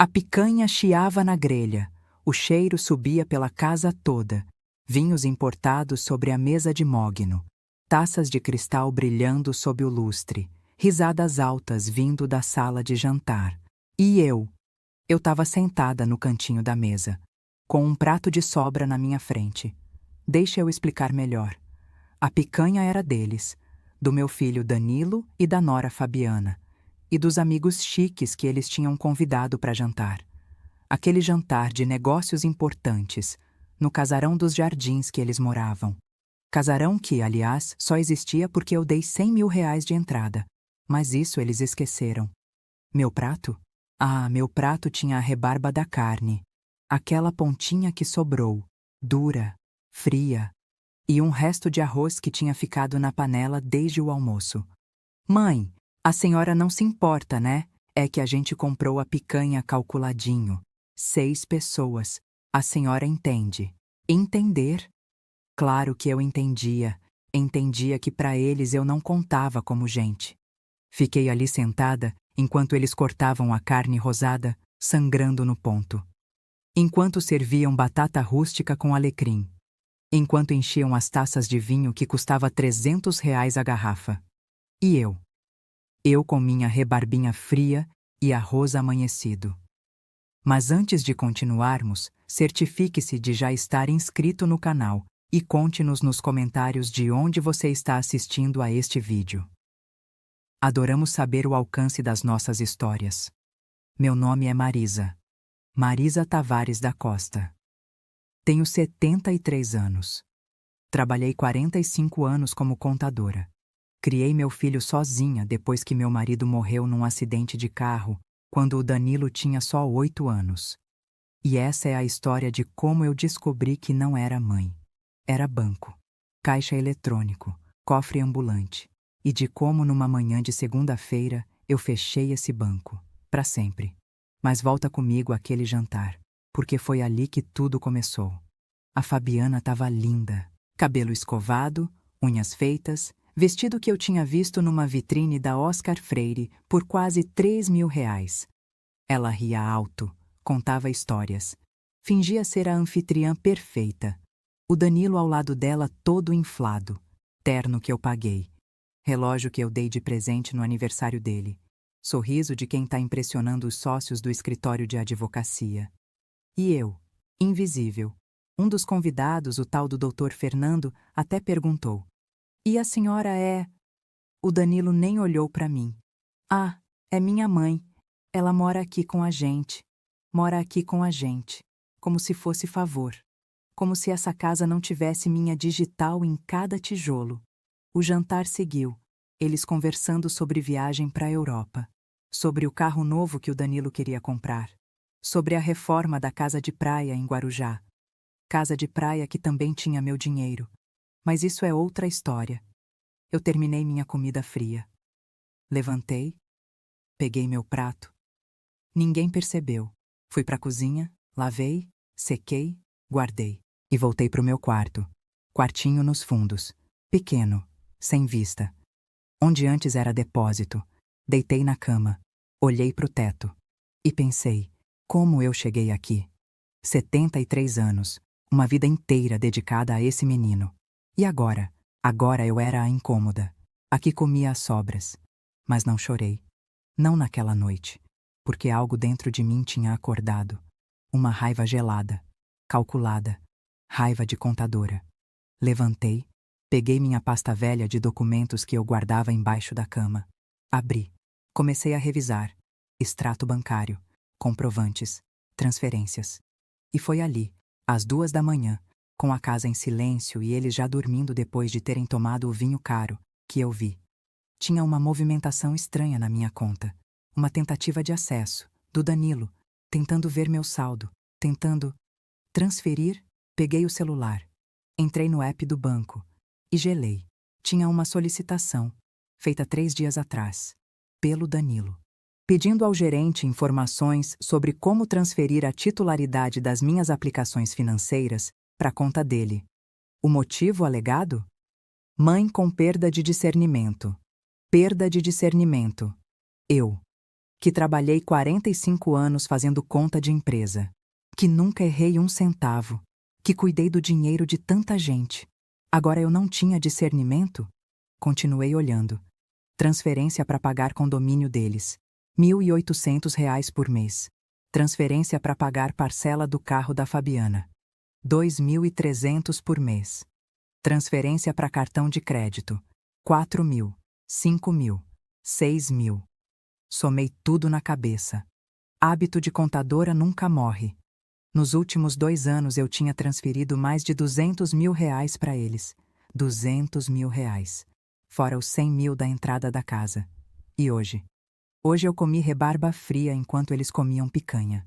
A picanha chiava na grelha, o cheiro subia pela casa toda, vinhos importados sobre a mesa de mogno, taças de cristal brilhando sob o lustre, risadas altas vindo da sala de jantar. E eu estava sentada no cantinho da mesa, com um prato de sobra na minha frente. Deixa eu explicar melhor. A picanha era deles, do meu filho Danilo e da nora Fabiana, e dos amigos chiques que eles tinham convidado para jantar. Aquele jantar de negócios importantes, no casarão dos Jardins que eles moravam. Casarão que, aliás, só existia porque eu dei 100 mil reais de entrada. Mas isso eles esqueceram. Meu prato? Ah, meu prato tinha a rebarba da carne. Aquela pontinha que sobrou, dura, fria, e um resto de arroz que tinha ficado na panela desde o almoço. Mãe, a senhora não se importa, né? É que a gente comprou a picanha calculadinho. 6 pessoas. A senhora entende. Entender? Claro que eu entendia. Entendia que para eles eu não contava como gente. Fiquei ali sentada enquanto eles cortavam a carne rosada, sangrando no ponto. Enquanto serviam batata rústica com alecrim. Enquanto enchiam as taças de vinho que custava 300 reais a garrafa. E eu? Eu com minha rebarbinha fria e arroz amanhecido. Mas antes de continuarmos, certifique-se de já estar inscrito no canal e conte-nos nos comentários de onde você está assistindo a este vídeo. Adoramos saber o alcance das nossas histórias. Meu nome é Marisa. Marisa Tavares da Costa. Tenho 73 anos. Trabalhei 45 anos como contadora. Criei meu filho sozinha depois que meu marido morreu num acidente de carro, quando o Danilo tinha só 8 anos. E essa é a história de como eu descobri que não era mãe. Era banco, caixa eletrônico, cofre ambulante. E de como numa manhã de segunda-feira eu fechei esse banco, para sempre. Mas volta comigo àquele jantar, porque foi ali que tudo começou. A Fabiana estava linda, cabelo escovado, unhas feitas, vestido que eu tinha visto numa vitrine da Oscar Freire por quase 3 mil reais. Ela ria alto, contava histórias. Fingia ser a anfitriã perfeita. O Danilo ao lado dela todo inflado. Terno que eu paguei. Relógio que eu dei de presente no aniversário dele. Sorriso de quem está impressionando os sócios do escritório de advocacia. E eu, invisível. Um dos convidados, o tal do Dr. Fernando, até perguntou: "E a senhora é?" O Danilo nem olhou para mim. "Ah, é minha mãe. Ela mora aqui com a gente. Mora aqui com a gente. Como se fosse favor. Como se essa casa não tivesse minha digital em cada tijolo." O jantar seguiu, eles conversando sobre viagem para a Europa. Sobre o carro novo que o Danilo queria comprar. Sobre a reforma da casa de praia em Guarujá. Casa de praia que também tinha meu dinheiro. Mas isso é outra história. Eu terminei minha comida fria. Levantei, peguei meu prato. Ninguém percebeu. Fui para a cozinha, lavei, sequei, guardei. E voltei para o meu quarto. Quartinho nos fundos. Pequeno, sem vista. Onde antes era depósito. Deitei na cama. Olhei para o teto. E pensei, como eu cheguei aqui? 73 anos. Uma vida inteira dedicada a esse menino. E agora? Agora eu era a incômoda. A que comia as sobras. Mas não chorei. Não naquela noite. Porque algo dentro de mim tinha acordado. Uma raiva gelada. Calculada. Raiva de contadora. Levantei. Peguei minha pasta velha de documentos que eu guardava embaixo da cama. Abri. Comecei a revisar. Extrato bancário. Comprovantes. Transferências. E foi ali, às 2 da manhã, com a casa em silêncio e eles já dormindo depois de terem tomado o vinho caro, que eu vi. Tinha uma movimentação estranha na minha conta. Uma tentativa de acesso, do Danilo, tentando ver meu saldo, tentando transferir. Peguei o celular. Entrei no app do banco. E gelei. Tinha uma solicitação, feita 3 dias atrás, pelo Danilo, pedindo ao gerente informações sobre como transferir a titularidade das minhas aplicações financeiras para a conta dele. O motivo alegado? Mãe com perda de discernimento. Perda de discernimento. Eu. que trabalhei 45 anos fazendo conta de empresa, que nunca errei um centavo, que cuidei do dinheiro de tanta gente. Agora eu não tinha discernimento? Continuei olhando. Transferência para pagar condomínio deles. R$ 1.800 por mês. Transferência para pagar parcela do carro da Fabiana. 2.300 por mês. Transferência para cartão de crédito. 4.000, 5.000, 6.000. Somei tudo na cabeça. Hábito de contadora nunca morre. Nos últimos 2 anos eu tinha transferido mais de R$ 200.000 para eles. R$ 200.000. Fora os 100.000 da entrada da casa. E hoje? Hoje eu comi rebarba fria enquanto eles comiam picanha.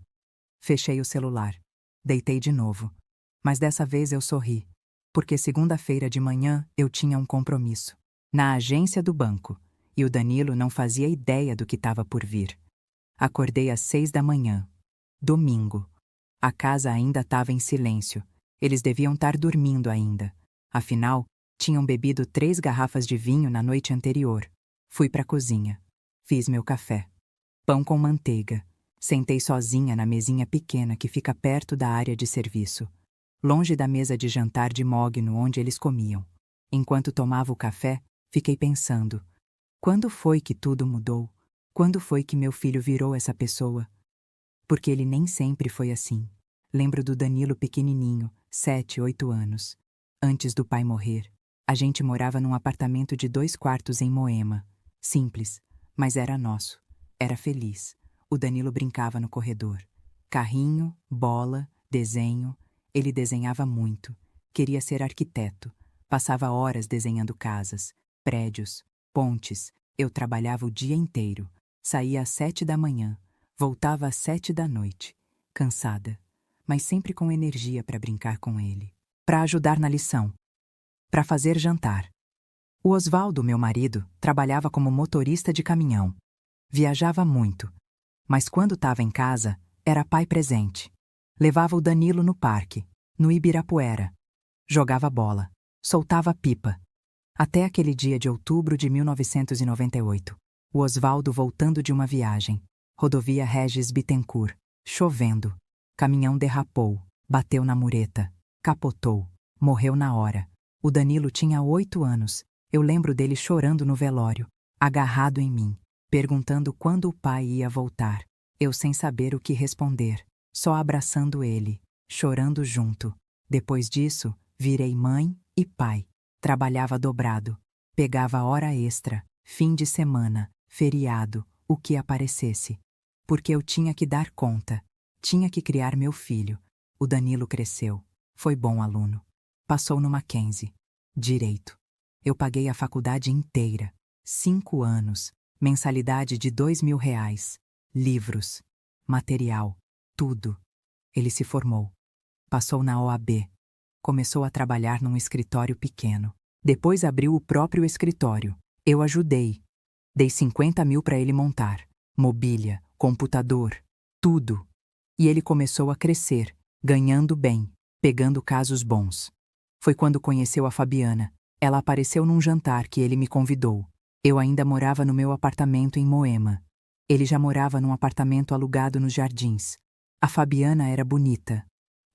Fechei o celular. Deitei de novo. Mas dessa vez eu sorri. Porque segunda-feira de manhã eu tinha um compromisso. Na agência do banco. E o Danilo não fazia ideia do que estava por vir. Acordei às 6 da manhã. Domingo. A casa ainda estava em silêncio. Eles deviam estar dormindo ainda. Afinal, tinham bebido 3 garrafas de vinho na noite anterior. Fui para a cozinha. Fiz meu café. Pão com manteiga. Sentei sozinha na mesinha pequena que fica perto da área de serviço. Longe da mesa de jantar de mogno onde eles comiam. Enquanto tomava o café, fiquei pensando. Quando foi que tudo mudou? Quando foi que meu filho virou essa pessoa? Porque ele nem sempre foi assim. Lembro do Danilo pequenininho, 7, 8 anos. Antes do pai morrer, a gente morava num apartamento de 2 quartos em Moema. Simples, mas era nosso. Era feliz. O Danilo brincava no corredor. Carrinho, bola, desenho. Ele desenhava muito. Queria ser arquiteto. Passava horas desenhando casas, prédios, pontes. Eu trabalhava o dia inteiro. Saía às 7 da manhã. Voltava às 7 da noite. Cansada, mas sempre com energia para brincar com ele. Para ajudar na lição. Para fazer jantar. O Osvaldo, meu marido, trabalhava como motorista de caminhão. Viajava muito. Mas quando estava em casa, era pai presente. Levava o Danilo no parque, no Ibirapuera. Jogava bola. Soltava pipa. Até aquele dia de outubro de 1998. O Osvaldo voltando de uma viagem. Rodovia Regis Bittencourt. Chovendo. Caminhão derrapou. Bateu na mureta. Capotou. Morreu na hora. O Danilo tinha 8 anos. Eu lembro dele chorando no velório. Agarrado em mim. Perguntando quando o pai ia voltar. Eu sem saber o que responder. Só abraçando ele. Chorando junto. Depois disso, virei mãe e pai. Trabalhava dobrado. Pegava hora extra. Fim de semana. Feriado. O que aparecesse. Porque eu tinha que dar conta. Tinha que criar meu filho. O Danilo cresceu. Foi bom aluno. Passou no Mackenzie. Direito. Eu paguei a faculdade inteira. 5 anos. Mensalidade de R$ 2.000. Livros. Material. Tudo. Ele se formou. Passou na OAB. Começou a trabalhar num escritório pequeno. Depois abriu o próprio escritório. Eu ajudei. Dei 50.000 para ele montar. Mobília, computador, tudo. E ele começou a crescer, ganhando bem, pegando casos bons. Foi quando conheceu a Fabiana. Ela apareceu num jantar que ele me convidou. Eu ainda morava no meu apartamento em Moema. Ele já morava num apartamento alugado nos Jardins. A Fabiana era bonita.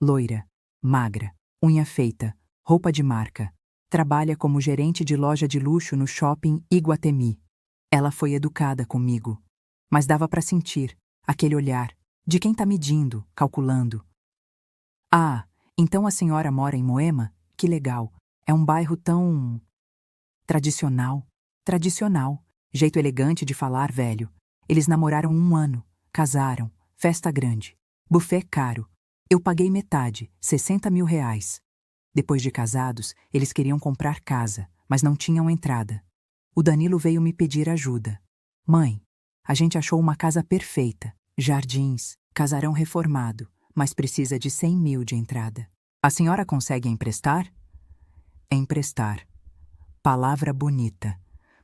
Loira, magra, unha feita, roupa de marca. Trabalha como gerente de loja de luxo no shopping Iguatemi. Ela foi educada comigo. Mas dava para sentir, aquele olhar, de quem tá medindo, calculando. Ah, então a senhora mora em Moema? Que legal. É um bairro tão... tradicional. Tradicional. Jeito elegante de falar, velho. Eles namoraram 1 ano. Casaram. Festa grande. Buffet caro. Eu paguei metade, R$ 60.000. Depois de casados, eles queriam comprar casa, mas não tinham entrada. O Danilo veio me pedir ajuda. Mãe, a gente achou uma casa perfeita. Jardins, casarão reformado, mas precisa de 100.000 de entrada. A senhora consegue emprestar? Emprestar. Palavra bonita.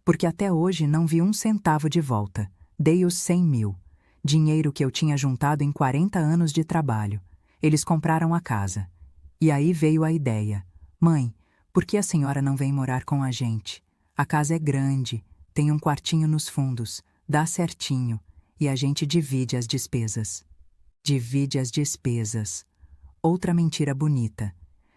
Porque até hoje não vi 1 centavo de volta. Dei os 100.000. Dinheiro que eu tinha juntado em 40 anos de trabalho. Eles compraram a casa. E aí veio a ideia. Mãe, por que a senhora não vem morar com a gente? A casa é grande, tem um quartinho nos fundos, dá certinho. E a gente divide as despesas. Divide as despesas. Outra mentira bonita.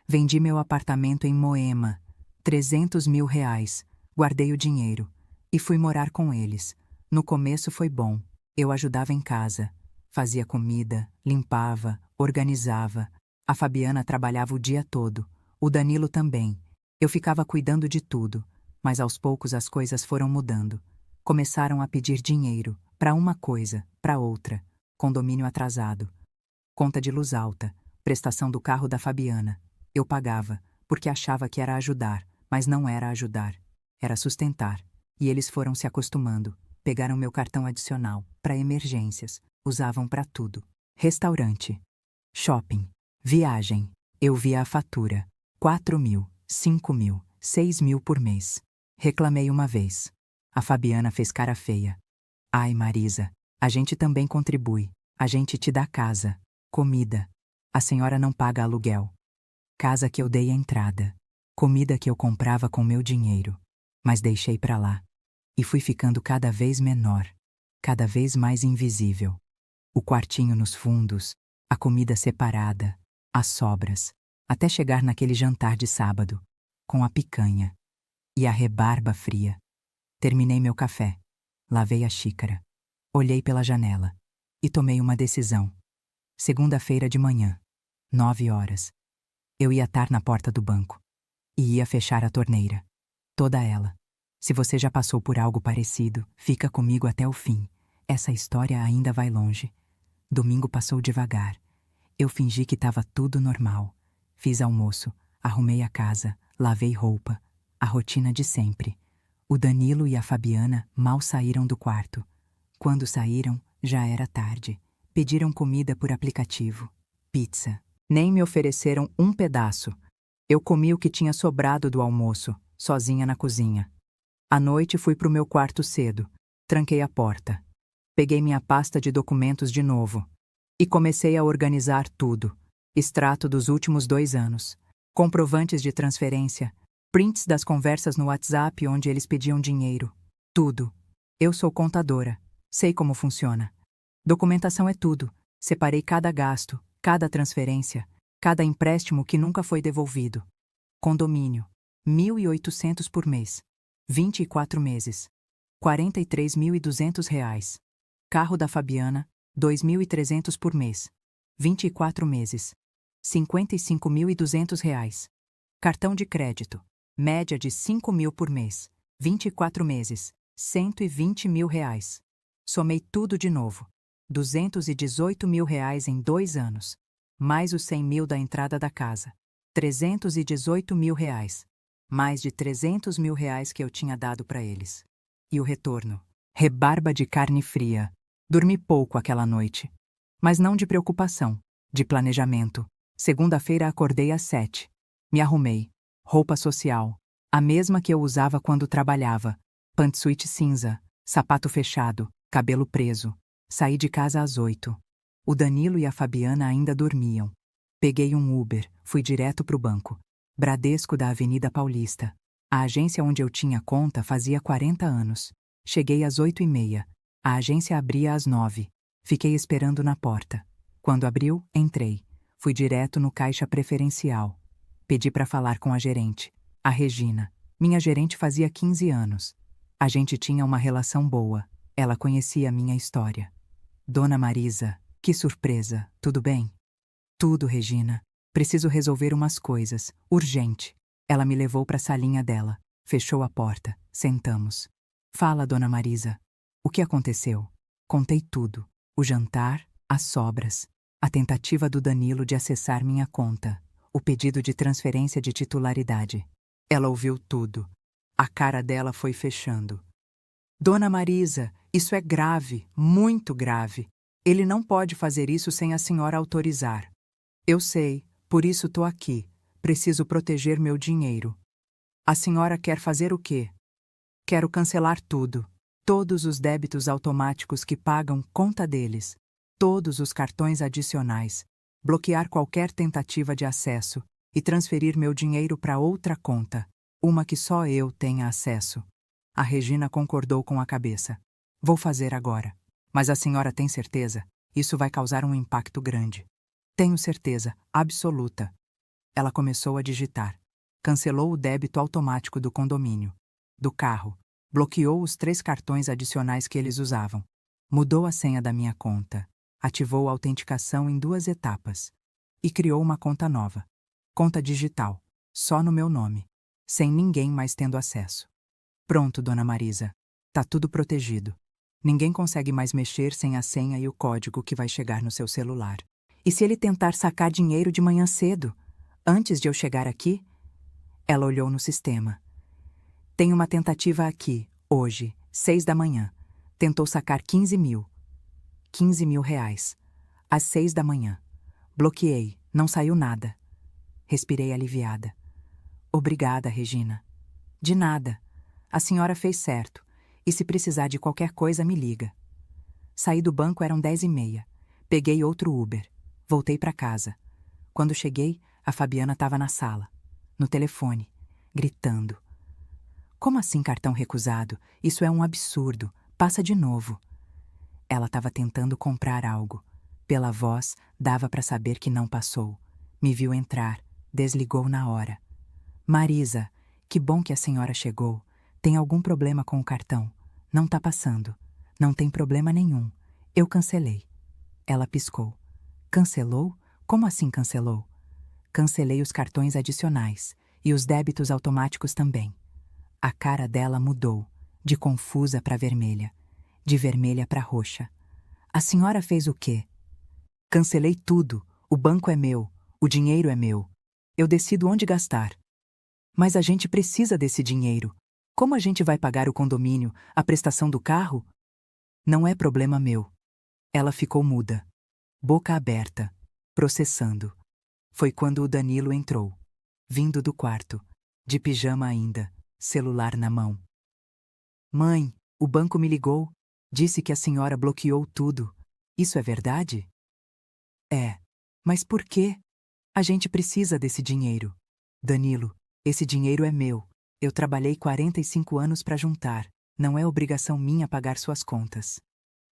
Vendi meu apartamento em Moema, 300 mil reais. Guardei o dinheiro. E fui morar com eles. No começo foi bom. Eu ajudava em casa. Fazia comida, limpava, organizava. A Fabiana trabalhava o dia todo. O Danilo também. Eu ficava cuidando de tudo. Mas aos poucos as coisas foram mudando. Começaram a pedir dinheiro. Para uma coisa, para outra. Condomínio atrasado. Conta de luz alta. Prestação do carro da Fabiana. Eu pagava, porque achava que era ajudar, mas não era ajudar. Era sustentar. E eles foram se acostumando. Pegaram meu cartão adicional, para emergências. Usavam para tudo. Restaurante. Shopping. Viagem. Eu via a fatura. 4 mil, 5 mil, 6 mil por mês. Reclamei uma vez. A Fabiana fez cara feia. Ai, Marisa, a gente também contribui. A gente te dá casa, comida. A senhora não paga aluguel. Casa que eu dei a entrada. Comida que eu comprava com meu dinheiro. Mas deixei pra lá. E fui ficando cada vez menor. Cada vez mais invisível. O quartinho nos fundos, a comida separada, as sobras, até chegar naquele jantar de sábado, com a picanha e a rebarba fria. Terminei meu café, lavei a xícara, olhei pela janela e tomei uma decisão. Segunda-feira de manhã, 9 horas. Eu ia estar na porta do banco e ia fechar a torneira. Toda ela. Se você já passou por algo parecido, fica comigo até o fim. Essa história ainda vai longe. Domingo passou devagar. Eu fingi que estava tudo normal. Fiz almoço, arrumei a casa, lavei roupa. A rotina de sempre. O Danilo e a Fabiana mal saíram do quarto. Quando saíram, já era tarde. Pediram comida por aplicativo. Pizza. Nem me ofereceram um pedaço. Eu comi o que tinha sobrado do almoço, sozinha na cozinha. À noite fui pro meu quarto cedo. Tranquei a porta. Peguei minha pasta de documentos de novo. E comecei a organizar tudo. Extrato dos últimos 2 anos. Comprovantes de transferência. Prints das conversas no WhatsApp onde eles pediam dinheiro. Tudo. Eu sou contadora. Sei como funciona. Documentação é tudo. Separei cada gasto, cada transferência, cada empréstimo que nunca foi devolvido. Condomínio. 1.800 por mês. 24 meses. R$ 43.200. Carro da Fabiana, 2.300 por mês. 24 meses. R$ 55.200. Cartão de crédito. Média de 5 mil por mês. 24 meses. R$ 120 mil. Somei tudo de novo. R$ 218 mil em 2 anos. Mais os 100 mil da entrada da casa. R$ 318 mil. Mais de 300 mil que eu tinha dado para eles. E o retorno? Rebarba de carne fria. Dormi pouco aquela noite. Mas não de preocupação, de planejamento. Segunda-feira acordei às 7. Me arrumei. Roupa social. A mesma que eu usava quando trabalhava. Pantsuit cinza, sapato fechado, cabelo preso. Saí de casa às 8. O Danilo e a Fabiana ainda dormiam. Peguei um Uber, fui direto pro banco. Bradesco da Avenida Paulista. A agência onde eu tinha conta fazia 40 anos. Cheguei às 8h30. A agência abria às 9. Fiquei esperando na porta. Quando abriu, entrei. Fui direto no caixa preferencial. Pedi para falar com a gerente, a Regina. Minha gerente fazia 15 anos. A gente tinha uma relação boa. Ela conhecia a minha história. Dona Marisa, que surpresa, tudo bem? Tudo, Regina. Preciso resolver umas coisas, urgente. Ela me levou para a salinha dela, fechou a porta, sentamos. Fala, Dona Marisa. O que aconteceu? Contei tudo. O jantar, as sobras, a tentativa do Danilo de acessar minha conta, o pedido de transferência de titularidade. Ela ouviu tudo. A cara dela foi fechando. Dona Marisa, isso é grave, muito grave. Ele não pode fazer isso sem a senhora autorizar. Eu sei, por isso tô aqui. Preciso proteger meu dinheiro. A senhora quer fazer o quê? Quero cancelar tudo. Todos os débitos automáticos que pagam conta deles. Todos os cartões adicionais. Bloquear qualquer tentativa de acesso e transferir meu dinheiro para outra conta. Uma que só eu tenha acesso. A Regina concordou com a cabeça. Vou fazer agora. Mas a senhora tem certeza? Isso vai causar um impacto grande. Tenho certeza, absoluta. Ela começou a digitar. Cancelou o débito automático do condomínio, do carro, bloqueou os 3 cartões adicionais que eles usavam, mudou a senha da minha conta, ativou a autenticação em 2 etapas e criou uma conta nova. Conta digital, só no meu nome, sem ninguém mais tendo acesso. Pronto, dona Marisa. Tá tudo protegido. Ninguém consegue mais mexer sem a senha e o código que vai chegar no seu celular. E se ele tentar sacar dinheiro de manhã cedo, antes de eu chegar aqui? Ela olhou no sistema. Tem uma tentativa aqui, hoje, 6 da manhã. Tentou sacar 15 mil. 15 mil reais. Às 6 da manhã. Bloqueei, não saiu nada. Respirei aliviada. Obrigada, Regina. De nada. A senhora fez certo. E se precisar de qualquer coisa, me liga. Saí do banco, eram 10h30. Peguei outro Uber. Voltei para casa. Quando cheguei, a Fabiana estava na sala, no telefone, gritando. Como assim cartão recusado? Isso é um absurdo. Passa de novo. Ela estava tentando comprar algo. Pela voz, dava para saber que não passou. Me viu entrar, desligou na hora. Marisa, que bom que a senhora chegou. Tem algum problema com o cartão? Não tá passando. Não tem problema nenhum. Eu cancelei. Ela piscou. Cancelou? Como assim cancelou? Cancelei os cartões adicionais e os débitos automáticos também. A cara dela mudou, de confusa para vermelha, de vermelha para roxa. A senhora fez o quê? Cancelei tudo. O banco é meu. O dinheiro é meu. Eu decido onde gastar. Mas a gente precisa desse dinheiro. Como a gente vai pagar o condomínio, a prestação do carro? Não é problema meu. Ela ficou muda, boca aberta, processando. Foi quando o Danilo entrou, vindo do quarto, de pijama ainda, celular na mão. Mãe, o banco me ligou, disse que a senhora bloqueou tudo. Isso é verdade? É. Mas por quê? A gente precisa desse dinheiro. Danilo, esse dinheiro é meu. Eu trabalhei 45 anos para juntar. Não é obrigação minha pagar suas contas.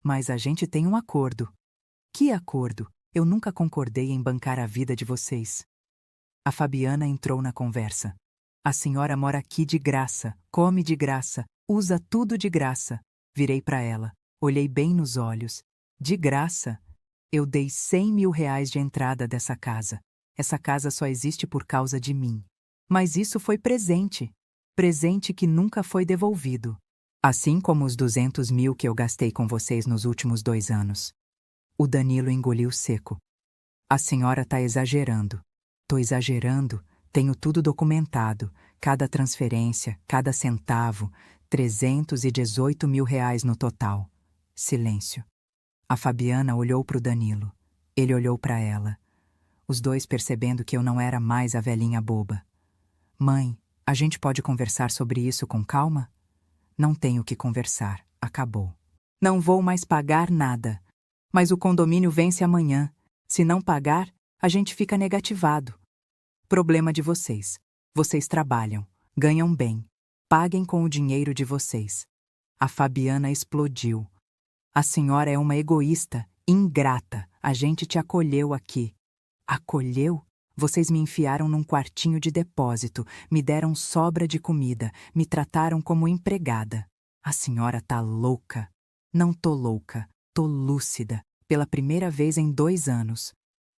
Mas a gente tem um acordo. Que acordo? Eu nunca concordei em bancar a vida de vocês. A Fabiana entrou na conversa. A senhora mora aqui de graça, come de graça, usa tudo de graça. Virei para ela, olhei bem nos olhos. De graça? Eu dei 100 mil reais de entrada dessa casa. Essa casa só existe por causa de mim. Mas isso foi presente. Presente que nunca foi devolvido. Assim como os 200 mil que eu gastei com vocês nos últimos 2 anos. O Danilo engoliu seco. A senhora tá exagerando. Tô exagerando? Tenho tudo documentado. Cada transferência, cada centavo. 318 mil reais no total. Silêncio. A Fabiana olhou pro Danilo. Ele olhou para ela. Os dois percebendo que eu não era mais a velhinha boba. Mãe, a gente pode conversar sobre isso com calma? Não tenho que conversar. Acabou. Não vou mais pagar nada. Mas o condomínio vence amanhã. Se não pagar, a gente fica negativado. Problema de vocês. Vocês trabalham, ganham bem. Paguem com o dinheiro de vocês. A Fabiana explodiu. A senhora é uma egoísta, ingrata. A gente te acolheu aqui. Acolheu? Vocês me enfiaram num quartinho de depósito, me deram sobra de comida, me trataram como empregada. A senhora tá louca. Não tô louca, tô lúcida, pela primeira vez em 2 anos.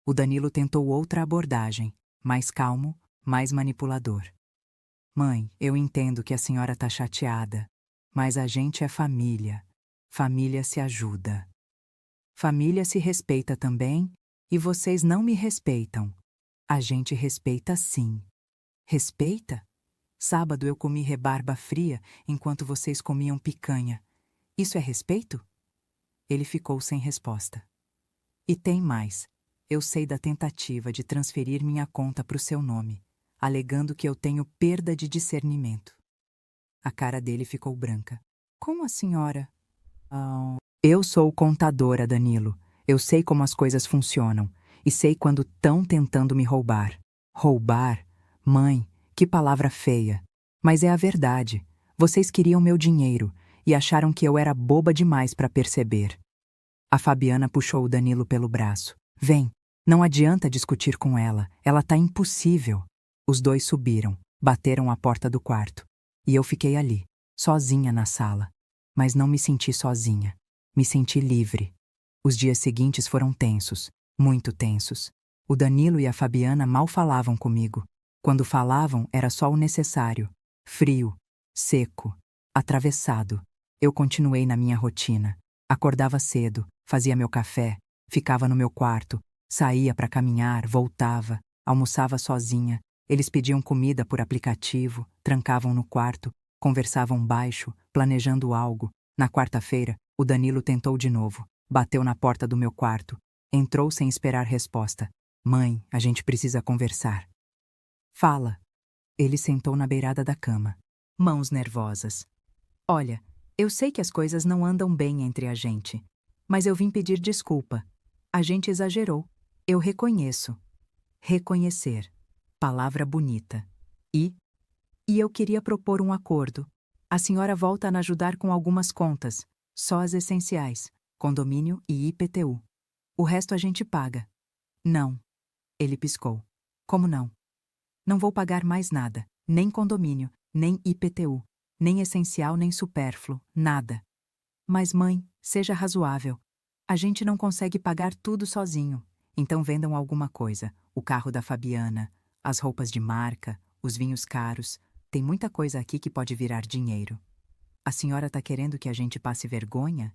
O Danilo tentou outra abordagem, mais calmo, mais manipulador. Mãe, eu entendo que a senhora tá chateada, mas a gente é família. Família se ajuda. Família se respeita também, e vocês não me respeitam. A gente respeita sim. Respeita? Sábado eu comi rebarba fria enquanto vocês comiam picanha. Isso é respeito? Ele ficou sem resposta. E tem mais. Eu sei da tentativa de transferir minha conta para o seu nome, alegando que eu tenho perda de discernimento. A cara dele ficou branca. Como a senhora? Eu sou contadora, Danilo. Eu sei como as coisas funcionam. E sei quando tão tentando me roubar. Roubar? Mãe, que palavra feia. Mas é a verdade. Vocês queriam meu dinheiro e acharam que eu era boba demais para perceber. A Fabiana puxou o Danilo pelo braço. Vem, não adianta discutir com ela tá impossível. Os dois subiram, bateram a porta do quarto. E eu fiquei ali, sozinha na sala. Mas não me senti sozinha. Me senti livre. Os dias seguintes foram tensos, muito tensos. O Danilo e a Fabiana mal falavam comigo. Quando falavam, era só o necessário. Frio, seco, atravessado. Eu continuei na minha rotina. Acordava cedo, fazia meu café, ficava no meu quarto, saía para caminhar, voltava, almoçava sozinha. Eles pediam comida por aplicativo, trancavam no quarto, conversavam baixo, planejando algo. Na quarta-feira, o Danilo tentou de novo. Bateu na porta do meu quarto. Entrou sem esperar resposta. Mãe, a gente precisa conversar. Fala. Ele sentou na beirada da cama. Mãos nervosas. Olha, eu sei que as coisas não andam bem entre a gente. Mas eu vim pedir desculpa. A gente exagerou. Eu reconheço. Reconhecer. Palavra bonita. E eu queria propor um acordo. A senhora volta a nos ajudar com algumas contas. Só as essenciais. Condomínio e IPTU. O resto a gente paga. Não. Ele piscou. Como não? Não vou pagar mais nada. Nem condomínio, nem IPTU. Nem essencial, nem supérfluo. Nada. Mas mãe, seja razoável. A gente não consegue pagar tudo sozinho. Então vendam alguma coisa. O carro da Fabiana, as roupas de marca, os vinhos caros. Tem muita coisa aqui que pode virar dinheiro. A senhora tá querendo que a gente passe vergonha?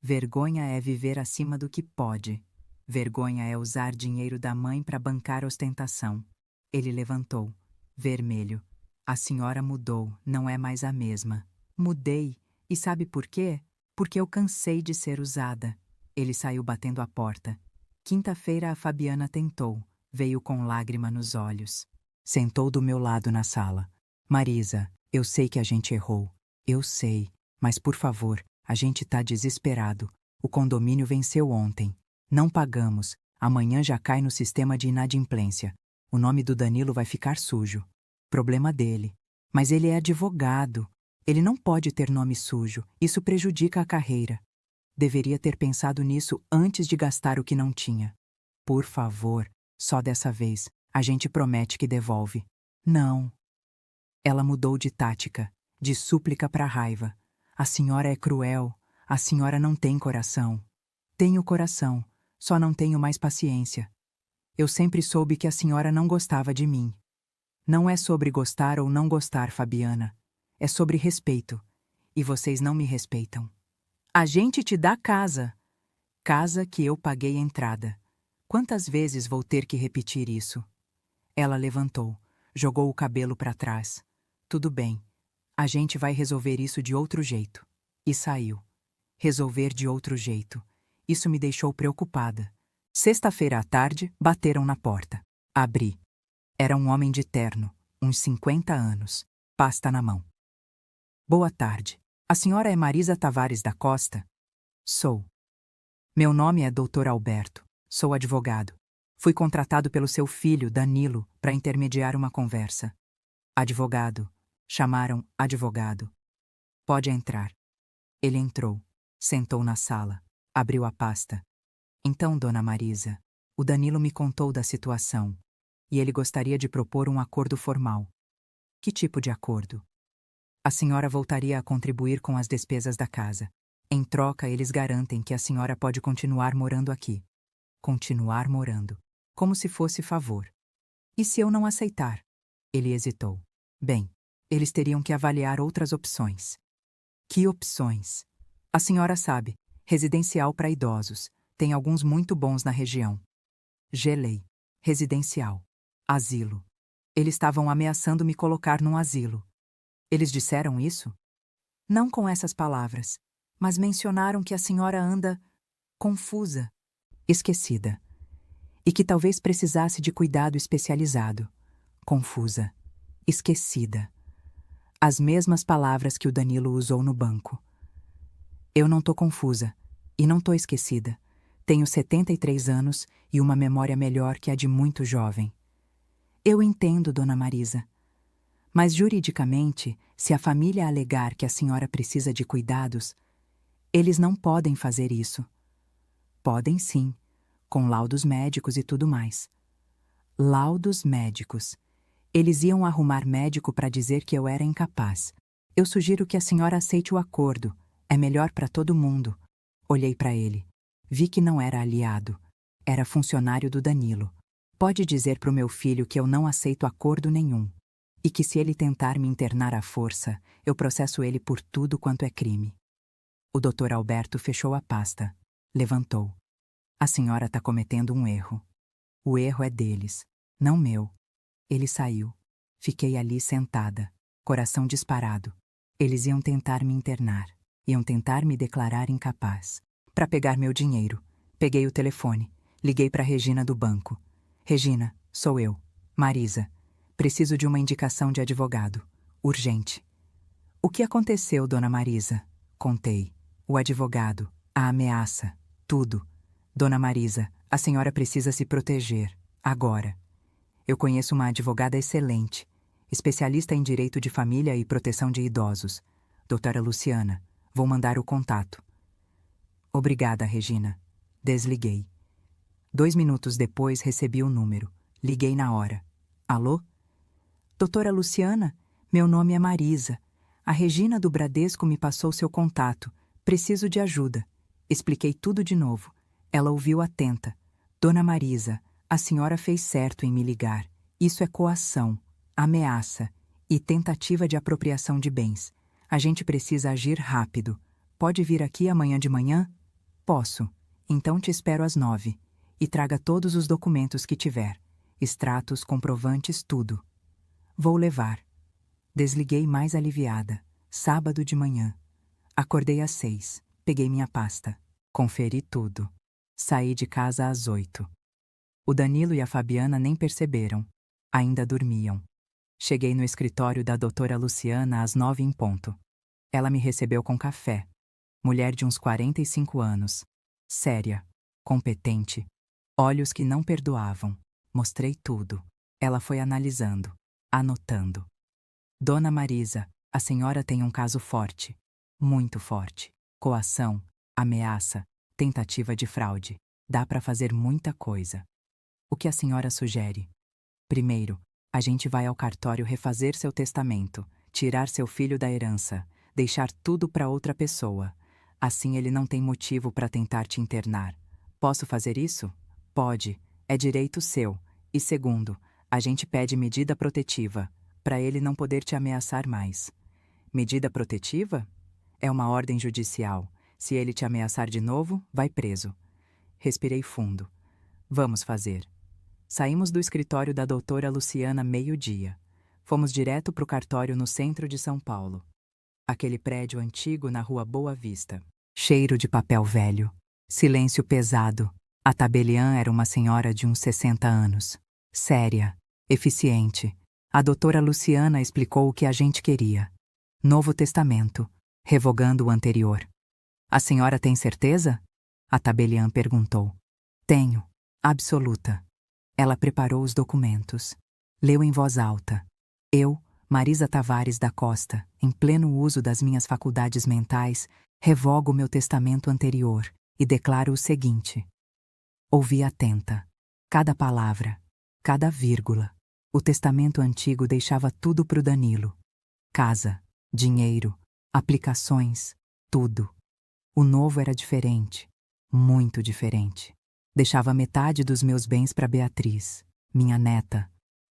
Vergonha é viver acima do que pode. Vergonha é usar dinheiro da mãe para bancar ostentação. Ele levantou, vermelho. A senhora mudou, não é mais a mesma. Mudei. E sabe por quê? Porque eu cansei de ser usada. Ele saiu batendo a porta. Quinta-feira a Fabiana tentou. Veio com lágrima nos olhos. Sentou do meu lado na sala. Marisa, eu sei que a gente errou. Eu sei. Mas por favor, a gente tá desesperado. O condomínio venceu ontem. Não pagamos. Amanhã já cai no sistema de inadimplência. O nome do Danilo vai ficar sujo. Problema dele. Mas ele é advogado. Ele não pode ter nome sujo. Isso prejudica a carreira. Deveria ter pensado nisso antes de gastar o que não tinha. Por favor, só dessa vez. A gente promete que devolve. Não. Ela mudou de tática, de súplica para raiva. A senhora é cruel. A senhora não tem coração. Tenho coração, só não tenho mais paciência. Eu sempre soube que a senhora não gostava de mim. Não é sobre gostar ou não gostar, Fabiana. É sobre respeito. E vocês não me respeitam. A gente te dá casa. Casa que eu paguei entrada. Quantas vezes vou ter que repetir isso? Ela levantou, jogou o cabelo para trás. Tudo bem. A gente vai resolver isso de outro jeito. E saiu. Resolver de outro jeito. Isso me deixou preocupada. Sexta-feira à tarde, bateram na porta. Abri. Era um homem de terno, uns 50 anos, pasta na mão. Boa tarde. A senhora é Marisa Tavares da Costa? Sou. Meu nome é Dr. Alberto. Sou advogado. Fui contratado pelo seu filho, Danilo, para intermediar uma conversa. Advogado. Chamaram advogado. Pode entrar. Ele entrou. Sentou na sala. Abriu a pasta. Então, dona Marisa, o Danilo me contou da situação. E ele gostaria de propor um acordo formal. Que tipo de acordo? A senhora voltaria a contribuir com as despesas da casa. Em troca, eles garantem que a senhora pode continuar morando aqui. Continuar morando. Como se fosse favor. E se eu não aceitar? Ele hesitou. Bem, eles teriam que avaliar outras opções. Que opções? A senhora sabe, residencial para idosos. Tem alguns muito bons na região. Gelei. Residencial. Asilo. Eles estavam ameaçando me colocar num asilo. Eles disseram isso? Não com essas palavras, mas mencionaram que a senhora anda confusa, esquecida, e que talvez precisasse de cuidado especializado. Confusa, esquecida. As mesmas palavras que o Danilo usou no banco. Eu não tô confusa, e não tô esquecida. Tenho 73 anos e uma memória melhor que a de muito jovem. Eu entendo, dona Marisa. Mas juridicamente, se a família alegar que a senhora precisa de cuidados, eles não podem fazer isso. Podem sim, com laudos médicos e tudo mais. Laudos médicos. Eles iam arrumar médico para dizer que eu era incapaz. Eu sugiro que a senhora aceite o acordo. É melhor para todo mundo. Olhei para ele. Vi que não era aliado. Era funcionário do Danilo. Pode dizer pro meu filho que eu não aceito acordo nenhum. E que se ele tentar me internar à força, eu processo ele por tudo quanto é crime. O Dr. Alberto fechou a pasta. Levantou. A senhora está cometendo um erro. O erro é deles, não meu. Ele saiu. Fiquei ali sentada, coração disparado. Eles iam tentar me internar. Iam tentar me declarar incapaz. Para pegar meu dinheiro. Peguei o telefone. Liguei para Regina do banco. Regina, sou eu. Marisa. Preciso de uma indicação de advogado. Urgente. O que aconteceu, dona Marisa? Contei. O advogado. A ameaça. Tudo. Dona Marisa, a senhora precisa se proteger. Agora. Eu conheço uma advogada excelente, especialista em direito de família e proteção de idosos. Doutora Luciana. Vou mandar o contato. Obrigada, Regina. Desliguei. 2 minutos depois recebi o número. Liguei na hora. Alô? Doutora Luciana, meu nome é Marisa. A Regina do Bradesco me passou seu contato. Preciso de ajuda. Expliquei tudo de novo. Ela ouviu atenta. Dona Marisa, a senhora fez certo em me ligar. Isso é coação, ameaça e tentativa de apropriação de bens. A gente precisa agir rápido. Pode vir aqui amanhã de manhã? Posso. Então te espero às 9. E traga todos os documentos que tiver. Extratos, comprovantes, tudo. Vou levar. Desliguei mais aliviada. Sábado de manhã. Acordei às 6. Peguei minha pasta. Conferi tudo. Saí de casa às 8. O Danilo e a Fabiana nem perceberam. Ainda dormiam. Cheguei no escritório da doutora Luciana às 9 em ponto. Ela me recebeu com café. Mulher de uns 45 anos. Séria. Competente. Olhos que não perdoavam. Mostrei tudo. Ela foi analisando. Anotando. Dona Marisa, a senhora tem um caso forte. Muito forte. Coação. Ameaça. Tentativa de fraude. Dá para fazer muita coisa. O que a senhora sugere? Primeiro, a gente vai ao cartório refazer seu testamento, tirar seu filho da herança, deixar tudo para outra pessoa. Assim ele não tem motivo para tentar te internar. Posso fazer isso? Pode. É direito seu. E segundo, a gente pede medida protetiva, para ele não poder te ameaçar mais. Medida protetiva? É uma ordem judicial. Se ele te ameaçar de novo, vai preso. Respirei fundo. Vamos fazer. Saímos do escritório da doutora Luciana meio-dia. Fomos direto para o cartório no centro de São Paulo. Aquele prédio antigo na rua Boa Vista. Cheiro de papel velho. Silêncio pesado. A tabeliã era uma senhora de uns 60 anos. Séria. Eficiente. A doutora Luciana explicou o que a gente queria. Novo testamento. Revogando o anterior. A senhora tem certeza? A tabeliã perguntou. Tenho. Absoluta. Ela preparou os documentos. Leu em voz alta. Eu, Marisa Tavares da Costa, em pleno uso das minhas faculdades mentais, revogo meu testamento anterior e declaro o seguinte. Ouvi atenta. Cada palavra, cada vírgula. O testamento antigo deixava tudo pro Danilo. Casa, dinheiro, aplicações, tudo. O novo era diferente, muito diferente. Deixava metade dos meus bens para Beatriz, minha neta,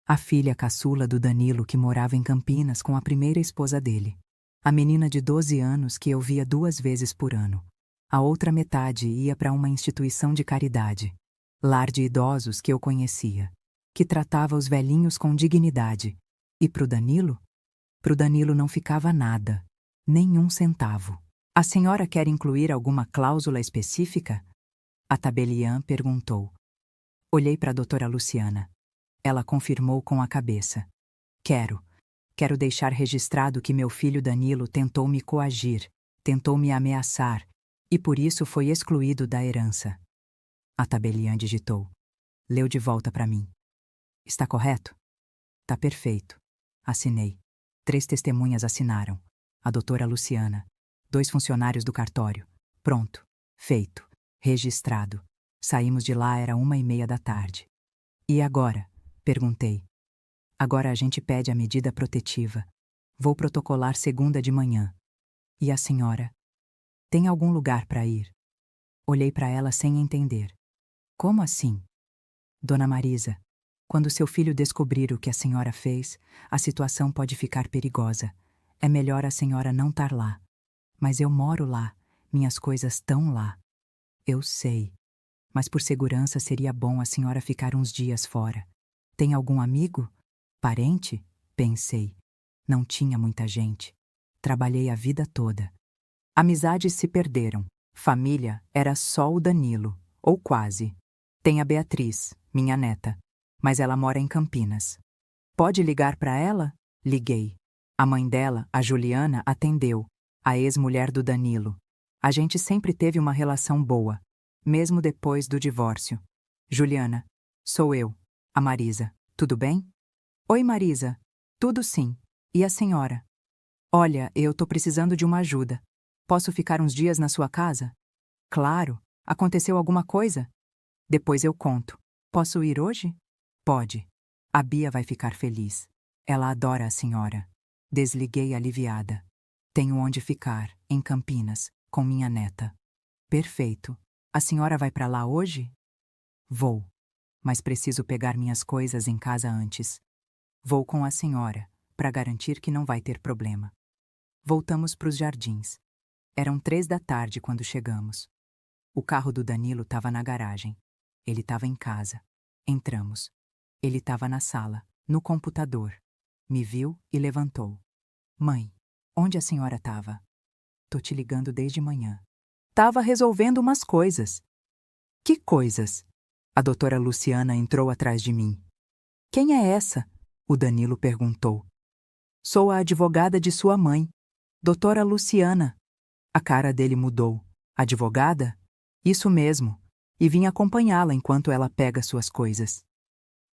a filha caçula do Danilo que morava em Campinas com a primeira esposa dele, a menina de 12 anos que eu via 2 vezes por ano. A outra metade ia para uma instituição de caridade, lar de idosos que eu conhecia, que tratava os velhinhos com dignidade. E pro Danilo? Pro Danilo não ficava nada, nenhum centavo. A senhora quer incluir alguma cláusula específica? A tabeliã perguntou. Olhei para a doutora Luciana. Ela confirmou com a cabeça. Quero deixar registrado que meu filho Danilo tentou me coagir, tentou me ameaçar, e por isso foi excluído da herança. A tabeliã digitou. Leu de volta para mim. Está correto? Tá perfeito. Assinei. 3 testemunhas assinaram. A doutora Luciana. 2 funcionários do cartório. Pronto. Feito. Registrado. Saímos de lá, era 1h30 da tarde. E agora? Perguntei. Agora a gente pede a medida protetiva. Vou protocolar segunda de manhã. E a senhora? Tem algum lugar para ir? Olhei para ela sem entender. Como assim? Dona Marisa, quando seu filho descobrir o que a senhora fez, a situação pode ficar perigosa. É melhor a senhora não estar lá. Mas eu moro lá, minhas coisas estão lá. Eu sei. Mas por segurança seria bom a senhora ficar uns dias fora. Tem algum amigo? Parente? Pensei. Não tinha muita gente. Trabalhei a vida toda. Amizades se perderam. Família era só o Danilo, ou quase. Tem a Beatriz, minha neta, mas ela mora em Campinas. Pode ligar para ela? Liguei. A mãe dela, a Juliana, atendeu, a ex-mulher do Danilo. A gente sempre teve uma relação boa, mesmo depois do divórcio. Juliana, sou eu, a Marisa. Tudo bem? Oi, Marisa. Tudo sim. E a senhora? Olha, eu tô precisando de uma ajuda. Posso ficar uns dias na sua casa? Claro. Aconteceu alguma coisa? Depois eu conto. Posso ir hoje? Pode. A Bia vai ficar feliz. Ela adora a senhora. Desliguei aliviada. Tenho onde ficar, em Campinas, com minha neta. Perfeito. A senhora vai para lá hoje? Vou. Mas preciso pegar minhas coisas em casa antes. Vou com a senhora, para garantir que não vai ter problema. Voltamos para os jardins. Eram 3 da tarde quando chegamos. O carro do Danilo estava na garagem. Ele estava em casa. Entramos. Ele estava na sala, no computador. Me viu e levantou. Mãe, onde a senhora estava? Tô te ligando desde manhã. Tava resolvendo umas coisas. Que coisas? A doutora Luciana entrou atrás de mim. Quem é essa? O Danilo perguntou. Sou a advogada de sua mãe, doutora Luciana. A cara dele mudou. Advogada? Isso mesmo. E vim acompanhá-la enquanto ela pega suas coisas.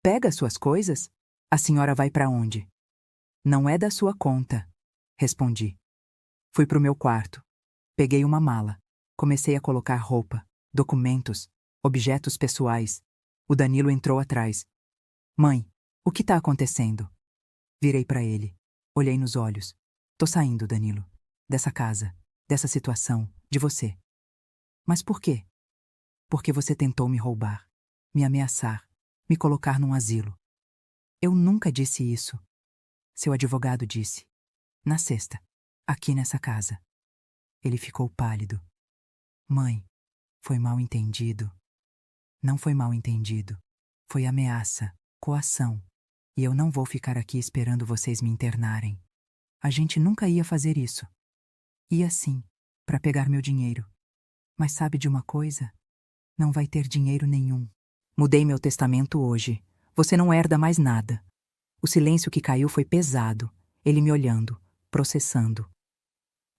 Pega suas coisas? A senhora vai para onde? Não é da sua conta, respondi. Fui pro meu quarto. Peguei uma mala. Comecei a colocar roupa, documentos, objetos pessoais. O Danilo entrou atrás. Mãe, o que tá acontecendo? Virei para ele. Olhei nos olhos. Tô saindo, Danilo. Dessa casa, dessa situação, de você. Mas por quê? Porque você tentou me roubar, me ameaçar, me colocar num asilo. Eu nunca disse isso. Seu advogado disse. Na sexta, aqui nessa casa. Ele ficou pálido. Mãe, foi mal entendido. Não foi mal entendido. Foi ameaça, coação. E eu não vou ficar aqui esperando vocês me internarem. A gente nunca ia fazer isso. Ia sim, para pegar meu dinheiro. Mas sabe de uma coisa? Não vai ter dinheiro nenhum. Mudei meu testamento hoje. Você não herda mais nada. O silêncio que caiu foi pesado. Ele me olhando, processando.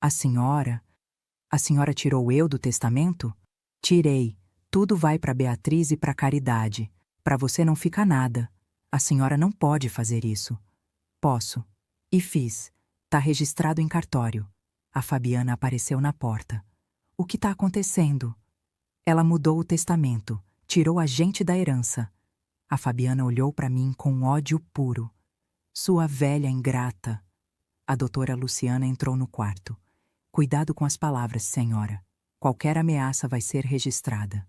A senhora tirou eu do testamento? Tirei. Tudo vai para Beatriz e para Caridade. Para você não fica nada. A senhora não pode fazer isso. Posso. E fiz. Tá registrado em cartório. A Fabiana apareceu na porta. O que tá acontecendo? Ela mudou o testamento, tirou a gente da herança. A Fabiana olhou para mim com ódio puro. Sua velha ingrata. A doutora Luciana entrou no quarto. Cuidado com as palavras, senhora. Qualquer ameaça vai ser registrada.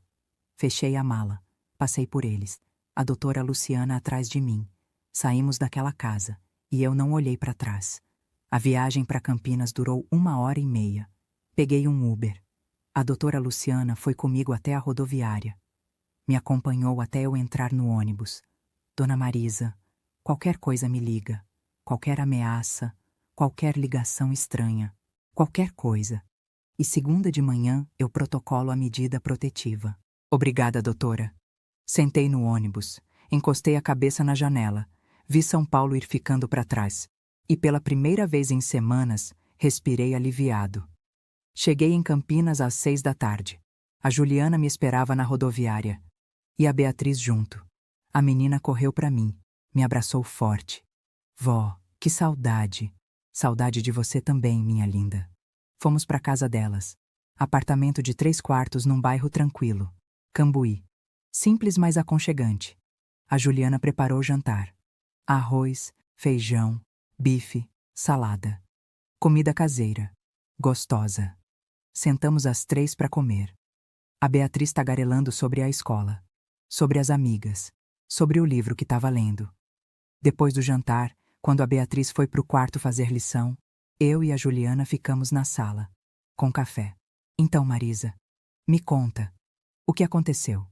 Fechei a mala. Passei por eles. A doutora Luciana atrás de mim. Saímos daquela casa. E eu não olhei para trás. A viagem para Campinas durou 1h30. Peguei um Uber. A doutora Luciana foi comigo até a rodoviária. Me acompanhou até eu entrar no ônibus. Dona Marisa, qualquer coisa me liga. Qualquer ameaça, qualquer ligação estranha. Qualquer coisa. E segunda de manhã eu protocolo a medida protetiva. Obrigada, doutora. Sentei no ônibus. Encostei a cabeça na janela. Vi São Paulo ir ficando para trás. E pela primeira vez em semanas, respirei aliviado. Cheguei em Campinas às 6 da tarde. A Juliana me esperava na rodoviária. E a Beatriz junto. A menina correu para mim. Me abraçou forte. Vó, que saudade. Saudade de você também, minha linda. Fomos para casa delas. Apartamento de 3 quartos num bairro tranquilo. Cambuí. Simples, mas aconchegante. A Juliana preparou o jantar. Arroz, feijão, bife, salada. Comida caseira. Gostosa. Sentamos às 3 para comer. A Beatriz tagarelando sobre a escola. Sobre as amigas. Sobre o livro que estava lendo. Depois do jantar, quando a Beatriz foi para o quarto fazer lição, eu e a Juliana ficamos na sala, com café. Então, Marisa, me conta. O que aconteceu?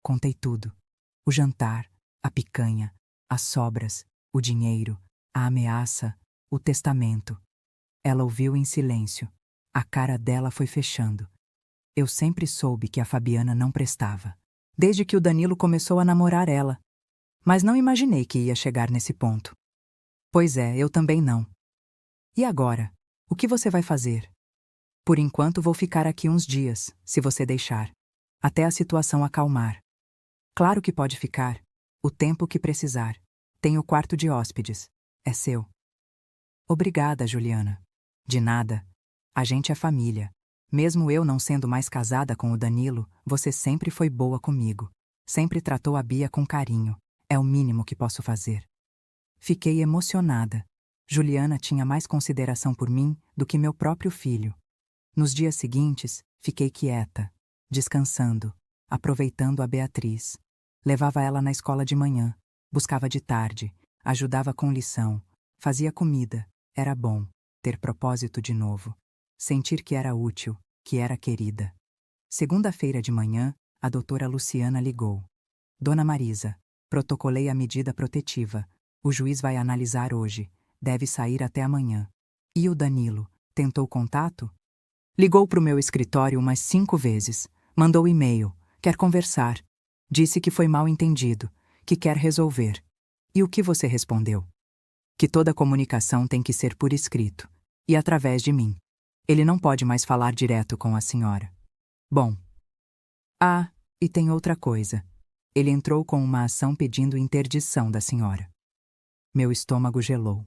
Contei tudo. O jantar, a picanha, as sobras, o dinheiro, a ameaça, o testamento. Ela ouviu em silêncio. A cara dela foi fechando. Eu sempre soube que a Fabiana não prestava. Desde que o Danilo começou a namorar ela. Mas não imaginei que ia chegar nesse ponto. Pois é, eu também não. E agora? O que você vai fazer? Por enquanto vou ficar aqui uns dias, se você deixar. Até a situação acalmar. Claro que pode ficar. O tempo que precisar. Tem o quarto de hóspedes. É seu. Obrigada, Juliana. De nada. A gente é família. Mesmo eu não sendo mais casada com o Danilo, você sempre foi boa comigo. Sempre tratou a Bia com carinho. É o mínimo que posso fazer. Fiquei emocionada. Juliana tinha mais consideração por mim do que meu próprio filho. Nos dias seguintes, fiquei quieta, descansando, aproveitando a Beatriz. Levava ela na escola de manhã, buscava de tarde, ajudava com lição, fazia comida. Era bom ter propósito de novo. Sentir que era útil, que era querida. Segunda-feira de manhã, a doutora Luciana ligou. Dona Marisa, protocolei a medida protetiva. O juiz vai analisar hoje. Deve sair até amanhã. E o Danilo? Tentou contato? Ligou para o meu escritório umas 5 vezes. Mandou e-mail. Quer conversar. Disse que foi mal entendido. Que quer resolver. E o que você respondeu? Que toda comunicação tem que ser por escrito. E através de mim. Ele não pode mais falar direto com a senhora. Bom. Ah, e tem outra coisa. Ele entrou com uma ação pedindo interdição da senhora. Meu estômago gelou.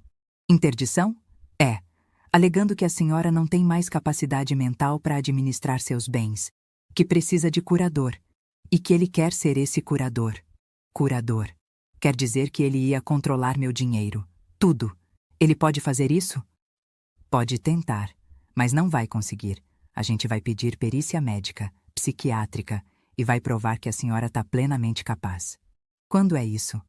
Interdição? É. Alegando que a senhora não tem mais capacidade mental para administrar seus bens. Que precisa de curador. E que ele quer ser esse curador. Curador. Quer dizer que ele ia controlar meu dinheiro. Tudo. Ele pode fazer isso? Pode tentar. Mas não vai conseguir. A gente vai pedir perícia médica, psiquiátrica, e vai provar que a senhora está plenamente capaz. Quando é isso?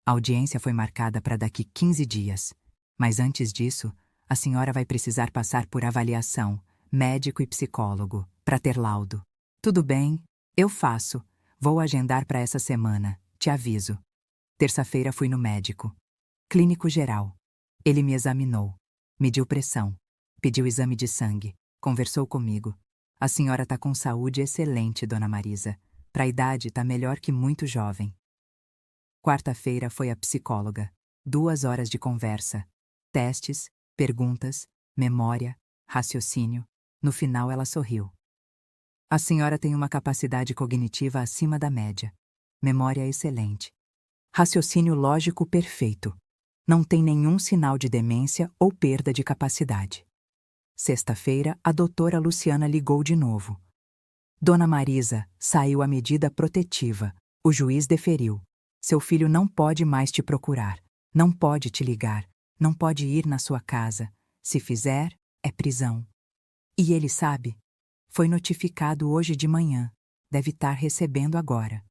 A audiência foi marcada para daqui 15 dias. Mas antes disso, a senhora vai precisar passar por avaliação, médico e psicólogo, para ter laudo. Tudo bem, eu faço. Vou agendar para essa semana, te aviso. Terça-feira fui no médico. Clínico geral. Ele me examinou. Mediu pressão. Pediu exame de sangue. Conversou comigo. A senhora está com saúde excelente, dona Marisa. Para a idade, está melhor que muito jovem. Quarta-feira foi a psicóloga. 2 horas de conversa. Testes, perguntas, memória, raciocínio. No final ela sorriu. A senhora tem uma capacidade cognitiva acima da média. Memória excelente. Raciocínio lógico perfeito. Não tem nenhum sinal de demência ou perda de capacidade. Sexta-feira, a doutora Luciana ligou de novo. Dona Marisa, saiu a medida protetiva. O juiz deferiu. Seu filho não pode mais te procurar. Não pode te ligar. Não pode ir na sua casa. Se fizer, é prisão. E ele sabe? Foi notificado hoje de manhã. Deve estar recebendo agora.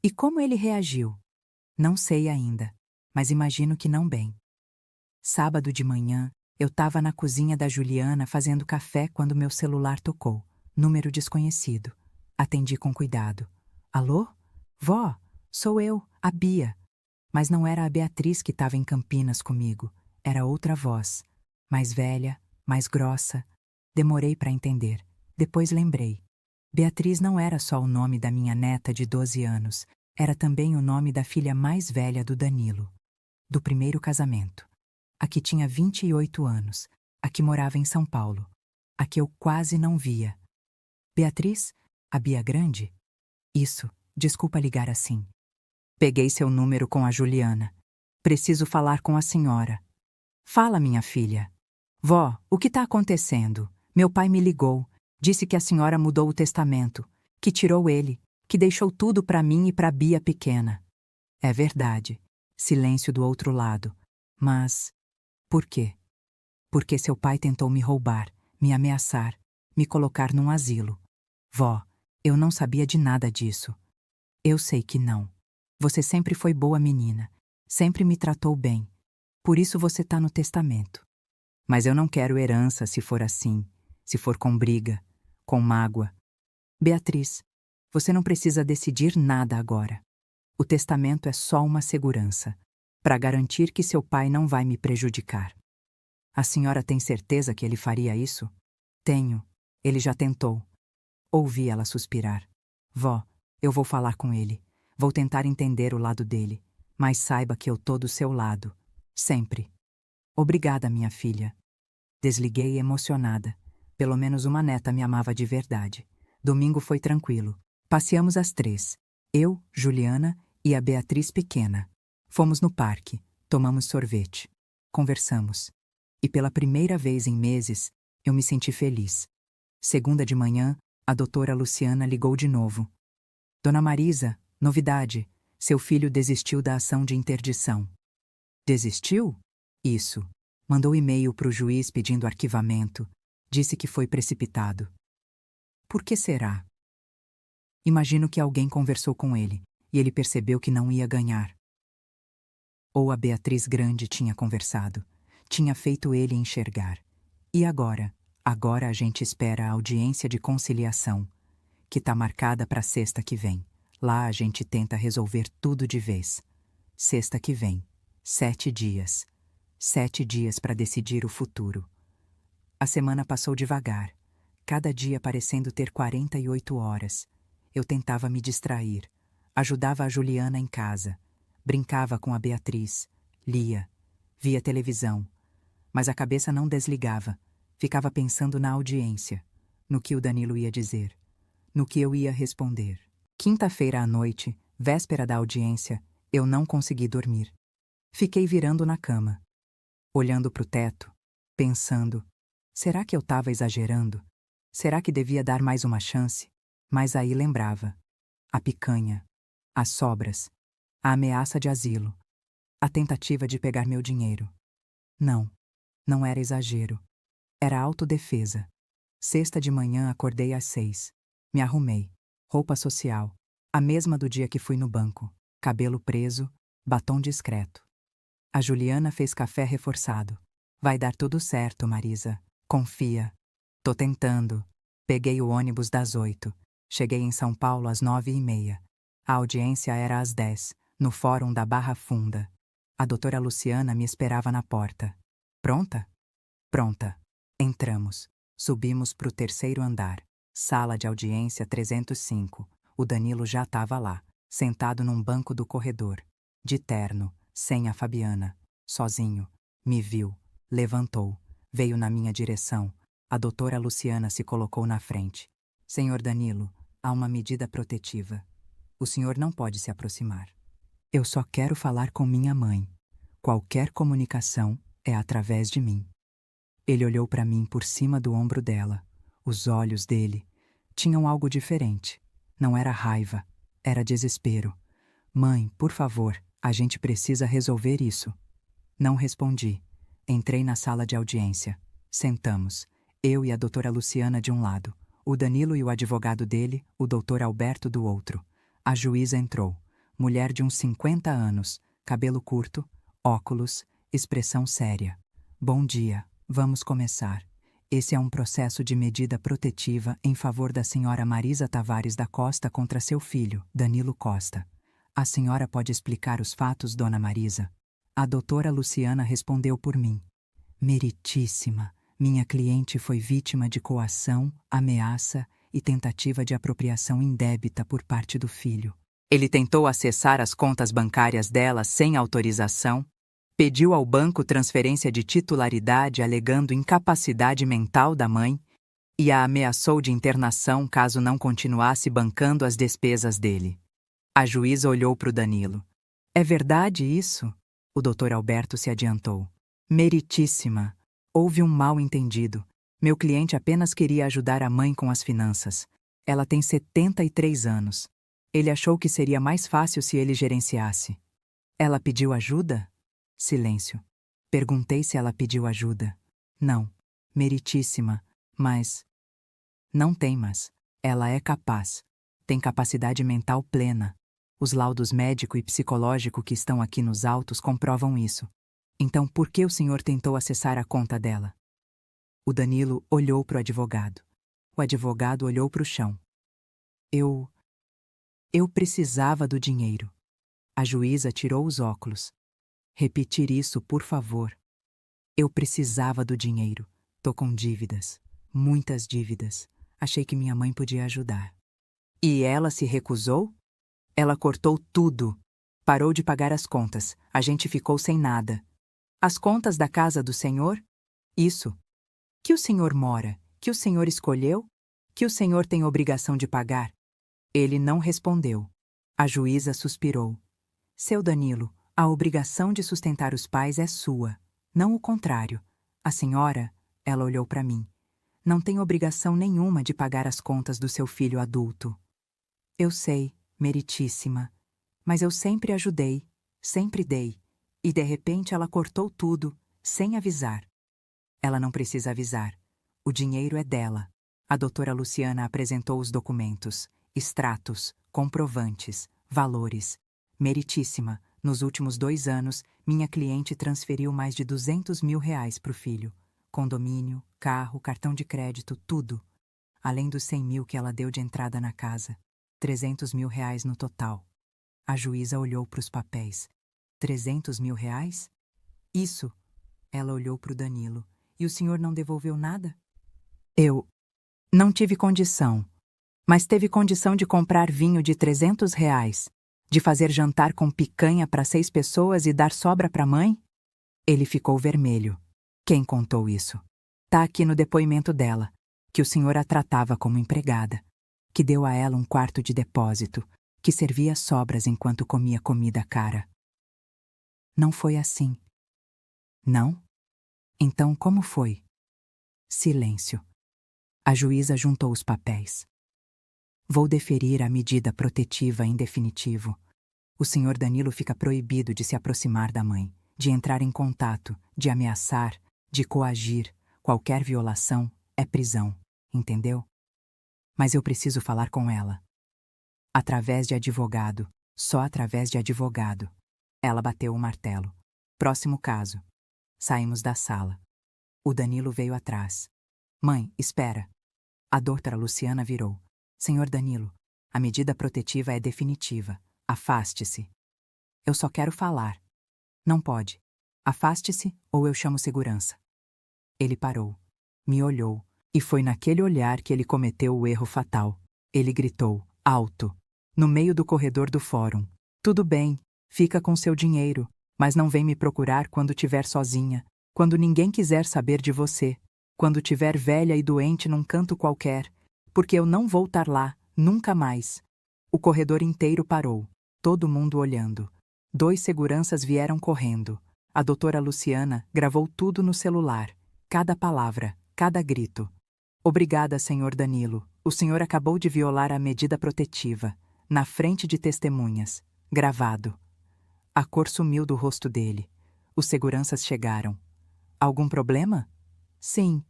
E como ele reagiu? Não sei ainda, mas imagino que não bem. Sábado de manhã, eu estava na cozinha da Juliana fazendo café quando meu celular tocou. Número desconhecido. Atendi com cuidado. Alô? Vó, sou eu, a Bia. Mas não era a Beatriz que estava em Campinas comigo. Era outra voz. Mais velha, mais grossa. Demorei para entender. Depois lembrei. Beatriz não era só o nome da minha neta de 12 anos. Era também o nome da filha mais velha do Danilo. Do primeiro casamento. A que tinha 28 anos. A que morava em São Paulo. A que eu quase não via. Beatriz? A Bia Grande? Isso, desculpa ligar assim. Peguei seu número com a Juliana. Preciso falar com a senhora. Fala, minha filha. Vó, o que está acontecendo? Meu pai me ligou. Disse que a senhora mudou o testamento, que tirou ele, que deixou tudo para mim e para Bia pequena. É verdade. Silêncio do outro lado. Mas por quê? Porque seu pai tentou me roubar, me ameaçar, me colocar num asilo. Vó, eu não sabia de nada disso. Eu sei que não. Você sempre foi boa menina, sempre me tratou bem. Por isso você tá no testamento. Mas eu não quero herança se for assim, se for com briga, com mágoa. Beatriz, você não precisa decidir nada agora. O testamento é só uma segurança, para garantir que seu pai não vai me prejudicar. A senhora tem certeza que ele faria isso? Tenho. Ele já tentou. Ouvi ela suspirar. Vó, eu vou falar com ele. Vou tentar entender o lado dele. Mas saiba que eu tô do seu lado. Sempre. Obrigada, minha filha. Desliguei emocionada. Pelo menos uma neta me amava de verdade. Domingo foi tranquilo. Passeamos às 3. Eu, Juliana e a Beatriz pequena. Fomos no parque. Tomamos sorvete. Conversamos. E pela primeira vez em meses, eu me senti feliz. Segunda de manhã, a doutora Luciana ligou de novo. Dona Marisa, novidade. Seu filho desistiu da ação de interdição. Desistiu? Isso. Mandou e-mail para o juiz pedindo arquivamento. Disse que foi precipitado. Por que será? Imagino que alguém conversou com ele, e ele percebeu que não ia ganhar. Ou a Beatriz Grande tinha conversado. Tinha feito ele enxergar. E agora? Agora a gente espera a audiência de conciliação, que está marcada para sexta que vem. Lá a gente tenta resolver tudo de vez. Sexta que vem. 7 dias. 7 dias para decidir o futuro. A semana passou devagar, cada dia parecendo ter 48 horas. Eu tentava me distrair, ajudava a Juliana em casa, brincava com a Beatriz, lia, via televisão, mas a cabeça não desligava, ficava pensando na audiência, no que o Danilo ia dizer, no que eu ia responder. Quinta-feira à noite, véspera da audiência, eu não consegui dormir. Fiquei virando na cama, olhando para o teto, pensando, será que eu estava exagerando? Será que devia dar mais uma chance? Mas aí lembrava. A picanha, as sobras, a ameaça de asilo, a tentativa de pegar meu dinheiro. Não, não era exagero. Era autodefesa. Sexta de manhã acordei às 6. Me arrumei. Roupa social, a mesma do dia que fui no banco. Cabelo preso, batom discreto. A Juliana fez café reforçado. Vai dar tudo certo, Marisa. Confia. Tô tentando. Peguei o ônibus das 8. Cheguei em São Paulo às 9h30. A audiência era às 10, no Fórum da Barra Funda. A doutora Luciana me esperava na porta. Pronta? Pronta. Entramos. Subimos pro 3º andar. Sala de audiência 305. O Danilo já estava lá, sentado num banco do corredor. De terno, sem a Fabiana. Sozinho. Me viu. Levantou. Veio na minha direção. A doutora Luciana se colocou na frente. Senhor Danilo, há uma medida protetiva. O senhor não pode se aproximar. Eu só quero falar com minha mãe. Qualquer comunicação é através de mim. Ele olhou para mim por cima do ombro dela. Os olhos dele tinham algo diferente. Não era raiva, era desespero. Mãe, por favor, a gente precisa resolver isso. Não respondi. Entrei na sala de audiência. Sentamos. Eu e a doutora Luciana de um lado. O Danilo e o advogado dele, o doutor Alberto do outro. A juíza entrou. Mulher de uns 50 anos, cabelo curto, óculos, expressão séria. Bom dia, vamos começar. Esse é um processo de medida protetiva em favor da senhora Marisa Tavares da Costa contra seu filho, Danilo Costa. A senhora pode explicar os fatos, dona Marisa? A doutora Luciana respondeu por mim. Meritíssima, minha cliente foi vítima de coação, ameaça e tentativa de apropriação indébita por parte do filho. Ele tentou acessar as contas bancárias dela sem autorização, pediu ao banco transferência de titularidade alegando incapacidade mental da mãe e a ameaçou de internação caso não continuasse bancando as despesas dele. A juíza olhou para o Danilo. É verdade isso? O doutor Alberto se adiantou. Meritíssima. Houve um mal-entendido. Meu cliente apenas queria ajudar a mãe com as finanças. Ela tem 73 anos. Ele achou que seria mais fácil se ele gerenciasse. Ela pediu ajuda? Silêncio. Perguntei se ela pediu ajuda. Não. Meritíssima. Mas. Não tem mas. Ela é capaz. Tem capacidade mental plena. Os laudos médico e psicológico que estão aqui nos autos comprovam isso. Então por que o senhor tentou acessar a conta dela? O Danilo olhou para o advogado. O advogado olhou para o chão. Eu precisava do dinheiro. A juíza tirou os óculos. Repetir isso, por favor. Eu precisava do dinheiro. Tô com dívidas. Muitas dívidas. Achei que minha mãe podia ajudar. E ela se recusou? Ela cortou tudo. Parou de pagar as contas. A gente ficou sem nada. As contas da casa do senhor? Isso. Que o senhor mora, que o senhor escolheu, que o senhor tem obrigação de pagar? Ele não respondeu. A juíza suspirou. Seu Danilo, a obrigação de sustentar os pais é sua, não o contrário. A senhora, ela olhou para mim, não tem obrigação nenhuma de pagar as contas do seu filho adulto. Eu sei, meritíssima, mas eu sempre ajudei, sempre dei, e de repente ela cortou tudo, sem avisar. Ela não precisa avisar. O dinheiro é dela. A doutora Luciana apresentou os documentos, extratos, comprovantes, valores. Meritíssima, nos últimos 2 anos, minha cliente transferiu mais de R$200 mil para o filho. Condomínio, carro, cartão de crédito, tudo. Além dos 100 mil que ela deu de entrada na casa. R$300 mil no total. A juíza olhou para os papéis. R$300 mil? Isso. Ela olhou para o Danilo. E o senhor não devolveu nada? Eu não tive condição, mas teve condição de comprar vinho de R$300, de fazer jantar com picanha para 6 pessoas e dar sobra para a mãe? Ele ficou vermelho. Quem contou isso? Tá aqui no depoimento dela, que o senhor a tratava como empregada, que deu a ela um quarto de depósito, que servia sobras enquanto comia comida cara. Não foi assim. Não? Então, como foi? Silêncio. A juíza juntou os papéis. Vou deferir a medida protetiva em definitivo. O senhor Danilo fica proibido de se aproximar da mãe, de entrar em contato, de ameaçar, de coagir. Qualquer violação é prisão, entendeu? Mas eu preciso falar com ela. Através de advogado, só através de advogado. Ela bateu o martelo. Próximo caso. Saímos da sala. O Danilo veio atrás. Mãe, espera. A doutora Luciana virou. Senhor Danilo, a medida protetiva é definitiva. Afaste-se. Eu só quero falar. Não pode. Afaste-se ou eu chamo segurança. Ele parou. Me olhou. E foi naquele olhar que ele cometeu o erro fatal. Ele gritou, alto, no meio do corredor do fórum. Tudo bem, fica com seu dinheiro. Mas não vem me procurar quando tiver sozinha, quando ninguém quiser saber de você, quando tiver velha e doente num canto qualquer, porque eu não vou estar lá, nunca mais. O corredor inteiro parou, todo mundo olhando. 2 seguranças vieram correndo. A doutora Luciana gravou tudo no celular, cada palavra, cada grito. Obrigada, senhor Danilo. O senhor acabou de violar a medida protetiva, na frente de testemunhas, gravado. A cor sumiu do rosto dele. Os seguranças chegaram. Algum problema? Sim.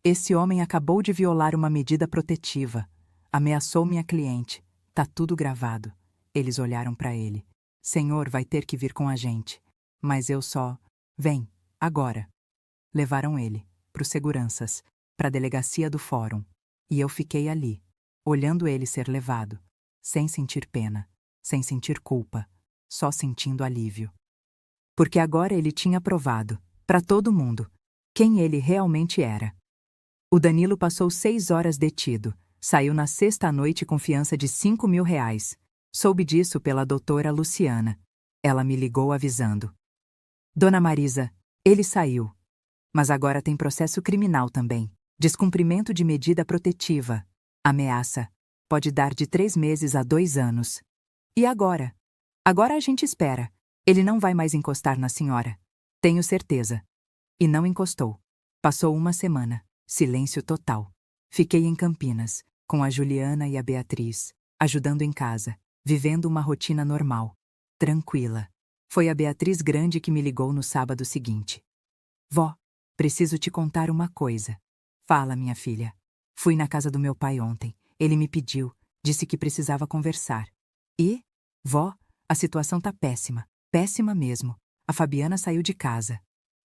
Esse homem acabou de violar uma medida protetiva. Ameaçou minha cliente. Tá tudo gravado. Eles olharam para ele. Senhor, vai ter que vir com a gente. Mas eu só... Vem, agora. Levaram ele, pros seguranças, pra delegacia do fórum. E eu fiquei ali, olhando ele ser levado. Sem sentir pena, sem sentir culpa. Só sentindo alívio. Porque agora ele tinha provado, para todo mundo, quem ele realmente era. O Danilo passou 6 horas detido, saiu na sexta noite com fiança de R$5 mil. Soube disso pela doutora Luciana. Ela me ligou avisando. Dona Marisa, ele saiu. Mas agora tem processo criminal também. Descumprimento de medida protetiva. Ameaça. Pode dar de 3 meses a 2 anos. E agora? Agora a gente espera. Ele não vai mais encostar na senhora. Tenho certeza. E não encostou. Passou 1 semana. Silêncio total. Fiquei em Campinas, com a Juliana e a Beatriz, ajudando em casa, vivendo uma rotina normal, tranquila. Foi a Beatriz grande que me ligou no sábado seguinte. Vó, preciso te contar uma coisa. Fala, minha filha. Fui na casa do meu pai ontem. Ele me pediu, disse que precisava conversar. E, vó, a situação tá péssima. Péssima mesmo. A Fabiana saiu de casa.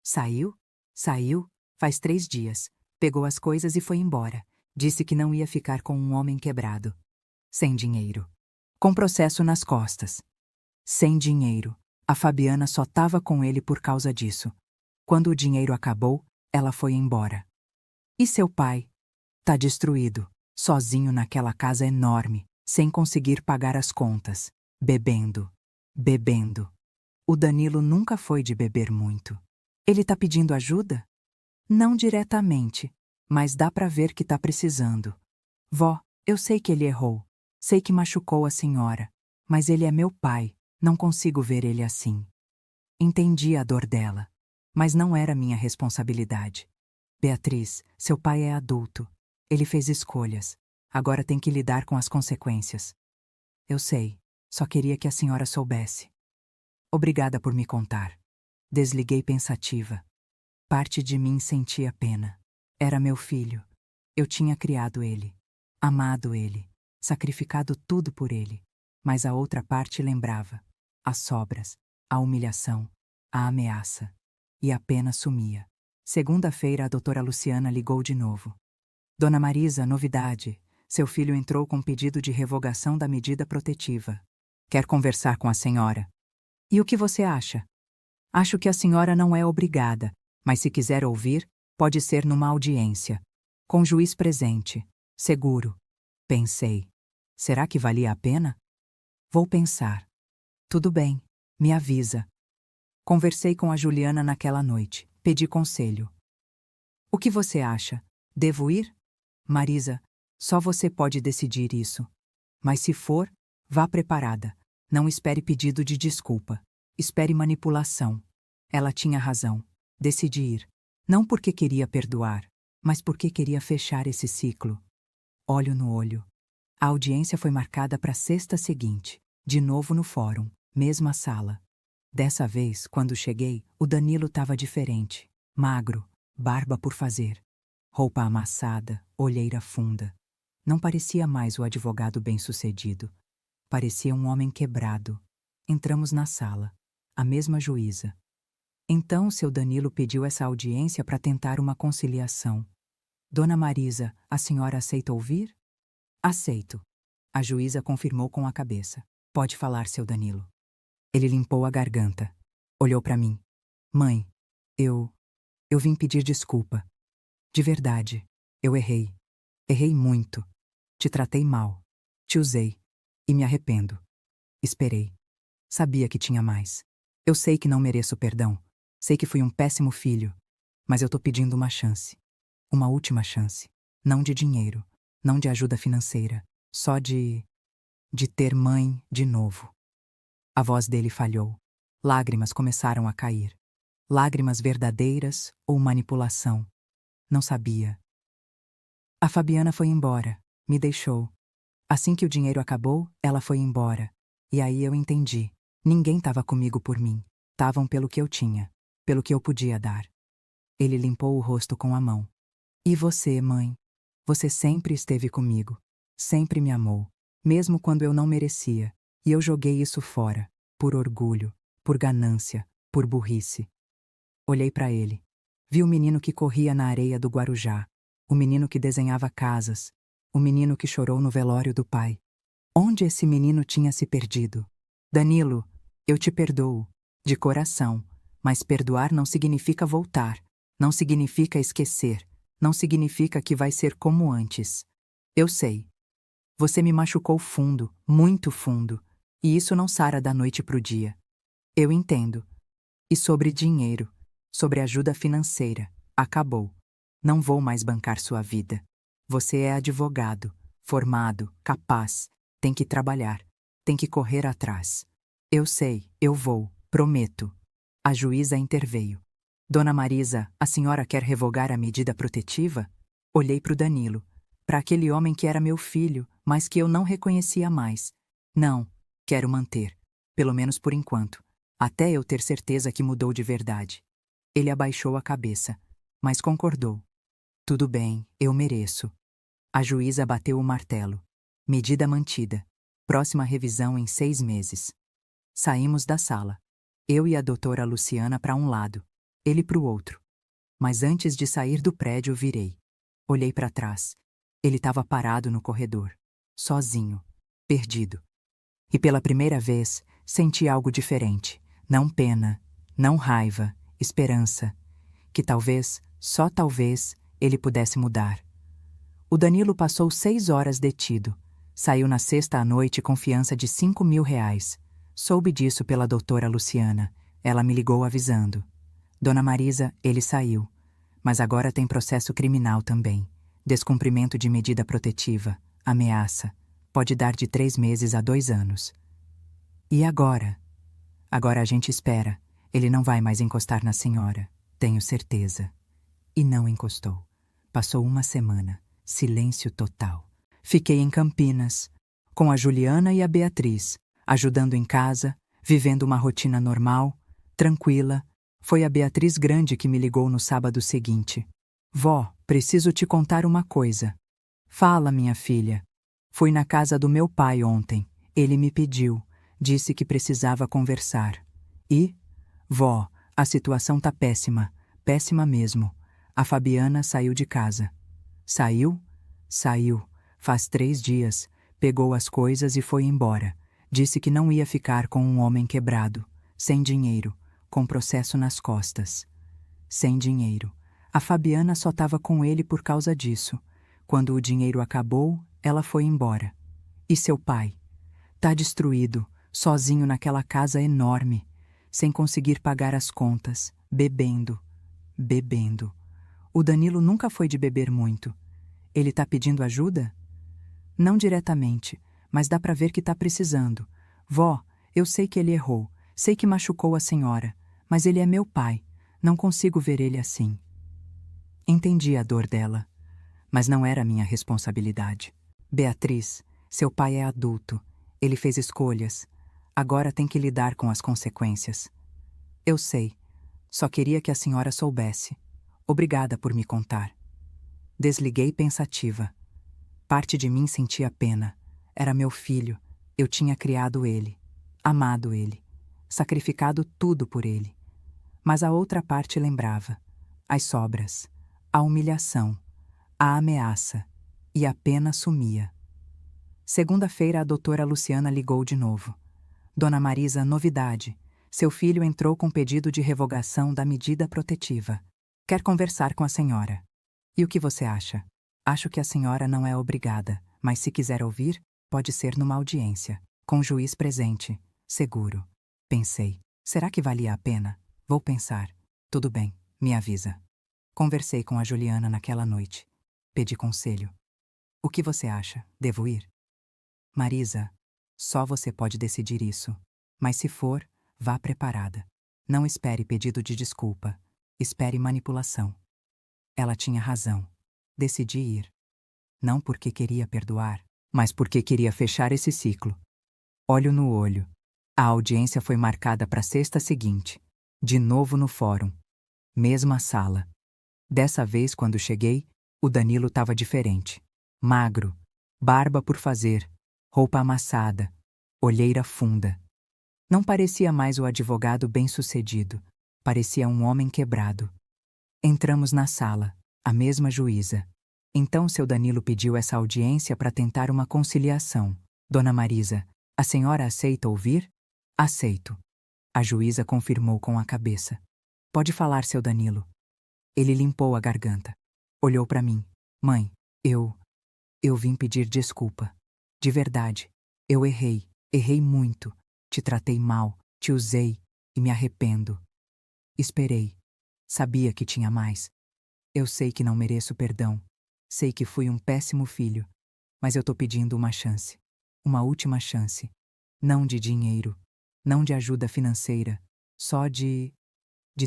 Saiu? Saiu, faz 3 dias. Pegou as coisas e foi embora. Disse que não ia ficar com um homem quebrado. Sem dinheiro. Com processo nas costas. Sem dinheiro. A Fabiana só tava com ele por causa disso. Quando o dinheiro acabou, ela foi embora. E seu pai? Tá destruído, sozinho naquela casa enorme, sem conseguir pagar as contas. Bebendo. Bebendo. O Danilo nunca foi de beber muito. Ele tá pedindo ajuda? Não diretamente, mas dá pra ver que tá precisando. Vó, eu sei que ele errou. Sei que machucou a senhora. Mas ele é meu pai. Não consigo ver ele assim. Entendi a dor dela. Mas não era minha responsabilidade. Beatriz, seu pai é adulto. Ele fez escolhas. Agora tem que lidar com as consequências. Eu sei. Só queria que a senhora soubesse. Obrigada por me contar. Desliguei pensativa. Parte de mim sentia pena. Era meu filho. Eu tinha criado ele. Amado ele. Sacrificado tudo por ele. Mas a outra parte lembrava. As sobras. A humilhação. A ameaça. E a pena sumia. Segunda-feira a doutora Luciana ligou de novo. Dona Marisa, novidade. Seu filho entrou com pedido de revogação da medida protetiva. Quer conversar com a senhora. E o que você acha? Acho que a senhora não é obrigada, mas se quiser ouvir, pode ser numa audiência. Com juiz presente. Seguro. Pensei. Será que valia a pena? Vou pensar. Tudo bem. Me avisa. Conversei com a Juliana naquela noite. Pedi conselho. O que você acha? Devo ir? Marisa, só você pode decidir isso. Mas se for, vá preparada. Não espere pedido de desculpa. Espere manipulação. Ela tinha razão. Decidi ir. Não porque queria perdoar, mas porque queria fechar esse ciclo. Olho no olho. A audiência foi marcada para sexta seguinte. De novo no fórum, mesma sala. Dessa vez, quando cheguei, o Danilo estava diferente. Magro, barba por fazer. Roupa amassada, olheira funda. Não parecia mais o advogado bem-sucedido. Parecia um homem quebrado. Entramos na sala. A mesma juíza. Então, seu Danilo pediu essa audiência para tentar uma conciliação. Dona Marisa, a senhora aceita ouvir? Aceito. A juíza confirmou com a cabeça. Pode falar, seu Danilo. Ele limpou a garganta. Olhou para mim. Mãe, eu vim pedir desculpa. De verdade, eu errei. Errei muito. Te tratei mal. Te usei. E me arrependo. Esperei. Sabia que tinha mais. Eu sei que não mereço perdão. Sei que fui um péssimo filho. Mas eu tô pedindo uma chance. Uma última chance. Não de dinheiro. Não de ajuda financeira. Só de ter mãe de novo. A voz dele falhou. Lágrimas começaram a cair. Lágrimas verdadeiras ou manipulação. Não sabia. A Fabiana foi embora. Me deixou. Assim que o dinheiro acabou, ela foi embora. E aí eu entendi. Ninguém estava comigo por mim. Tavam pelo que eu tinha. Pelo que eu podia dar. Ele limpou o rosto com a mão. E você, mãe? Você sempre esteve comigo. Sempre me amou. Mesmo quando eu não merecia. E eu joguei isso fora. Por orgulho. Por ganância. Por burrice. Olhei para ele. Vi o menino que corria na areia do Guarujá. O menino que desenhava casas. O menino que chorou no velório do pai. Onde esse menino tinha se perdido? Danilo, eu te perdoo. De coração. Mas perdoar não significa voltar. Não significa esquecer. Não significa que vai ser como antes. Eu sei. Você me machucou fundo, muito fundo. E isso não sara da noite pro dia. Eu entendo. E sobre dinheiro, sobre ajuda financeira, acabou. Não vou mais bancar sua vida. Você é advogado, formado, capaz. Tem que trabalhar. Tem que correr atrás. Eu sei, eu vou, prometo. A juíza interveio. Dona Marisa, a senhora quer revogar a medida protetiva? Olhei para o Danilo, para aquele homem que era meu filho, mas que eu não reconhecia mais. Não, quero manter, pelo menos por enquanto, até eu ter certeza que mudou de verdade. Ele abaixou a cabeça, mas concordou. Tudo bem, eu mereço. A juíza bateu o martelo. Medida mantida. Próxima revisão em 6 meses. Saímos da sala. Eu e a doutora Luciana para um lado, ele para o outro. Mas antes de sair do prédio, virei. Olhei para trás. Ele estava parado no corredor, sozinho, perdido. E pela primeira vez, senti algo diferente. Não pena, não raiva, esperança. Que talvez, só talvez, ele pudesse mudar. O Danilo passou 6 horas detido. Saiu na sexta à noite com fiança de R$ 5.000. Soube disso pela doutora Luciana. Ela me ligou avisando. Dona Marisa, ele saiu. Mas agora tem processo criminal também. Descumprimento de medida protetiva. Ameaça. Pode dar de 3 meses a 2 anos. E agora? Agora a gente espera. Ele não vai mais encostar na senhora. Tenho certeza. E não encostou. Passou uma semana. Silêncio total. Fiquei em Campinas, com a Juliana e a Beatriz, ajudando em casa, vivendo uma rotina normal, tranquila. Foi a Beatriz Grande que me ligou no sábado seguinte. Vó, preciso te contar uma coisa. Fala, minha filha. Fui na casa do meu pai ontem. Ele me pediu, disse que precisava conversar. E? Vó, a situação tá péssima, péssima mesmo. A Fabiana saiu de casa. Saiu? Saiu. Faz 3 dias. Pegou as coisas e foi embora. Disse que não ia ficar com um homem quebrado, sem dinheiro, com processo nas costas. Sem dinheiro. A Fabiana só estava com ele por causa disso. Quando o dinheiro acabou, ela foi embora. E seu pai? Tá destruído, sozinho naquela casa enorme, sem conseguir pagar as contas, bebendo. Bebendo. O Danilo nunca foi de beber muito. Ele tá pedindo ajuda? Não diretamente, mas dá pra ver que tá precisando. Vó, eu sei que ele errou, sei que machucou a senhora, mas ele é meu pai. Não consigo ver ele assim. Entendi a dor dela, mas não era minha responsabilidade. Beatriz, seu pai é adulto. Ele fez escolhas. Agora tem que lidar com as consequências. Eu sei. Só queria que a senhora soubesse. Obrigada por me contar. Desliguei pensativa. Parte de mim sentia pena. Era meu filho. Eu tinha criado ele, amado ele, sacrificado tudo por ele. Mas a outra parte lembrava. As sobras, a humilhação, a ameaça, e a pena sumia. Segunda-feira a doutora Luciana ligou de novo. Dona Marisa, novidade. Seu filho entrou com pedido de revogação da medida protetiva. Quer conversar com a senhora. E o que você acha? Acho que a senhora não é obrigada, mas se quiser ouvir, pode ser numa audiência, com o juiz presente, seguro. Pensei, será que valia a pena? Vou pensar. Tudo bem, me avisa. Conversei com a Juliana naquela noite. Pedi conselho. O que você acha? Devo ir? Marisa, só você pode decidir isso. Mas se for, vá preparada. Não espere pedido de desculpa. Espere manipulação. Ela tinha razão. Decidi ir. Não porque queria perdoar, mas porque queria fechar esse ciclo. Olho no olho. A audiência foi marcada para a sexta seguinte. De novo no fórum. Mesma sala. Dessa vez, quando cheguei, o Danilo estava diferente. Magro. Barba por fazer. Roupa amassada. Olheira funda. Não parecia mais o advogado bem-sucedido. Parecia um homem quebrado. Entramos na sala. A mesma juíza. Então seu Danilo pediu essa audiência para tentar uma conciliação. Dona Marisa, a senhora aceita ouvir? Aceito. A juíza confirmou com a cabeça. Pode falar, seu Danilo. Ele limpou a garganta. Olhou para mim. Mãe, eu vim pedir desculpa. De verdade. Eu errei. Errei muito. Te tratei mal. Te usei. E me arrependo. Esperei. Sabia que tinha mais. Eu sei que não mereço perdão. Sei que fui um péssimo filho. Mas eu tô pedindo uma chance. Uma última chance. Não de dinheiro. Não de ajuda financeira. Só de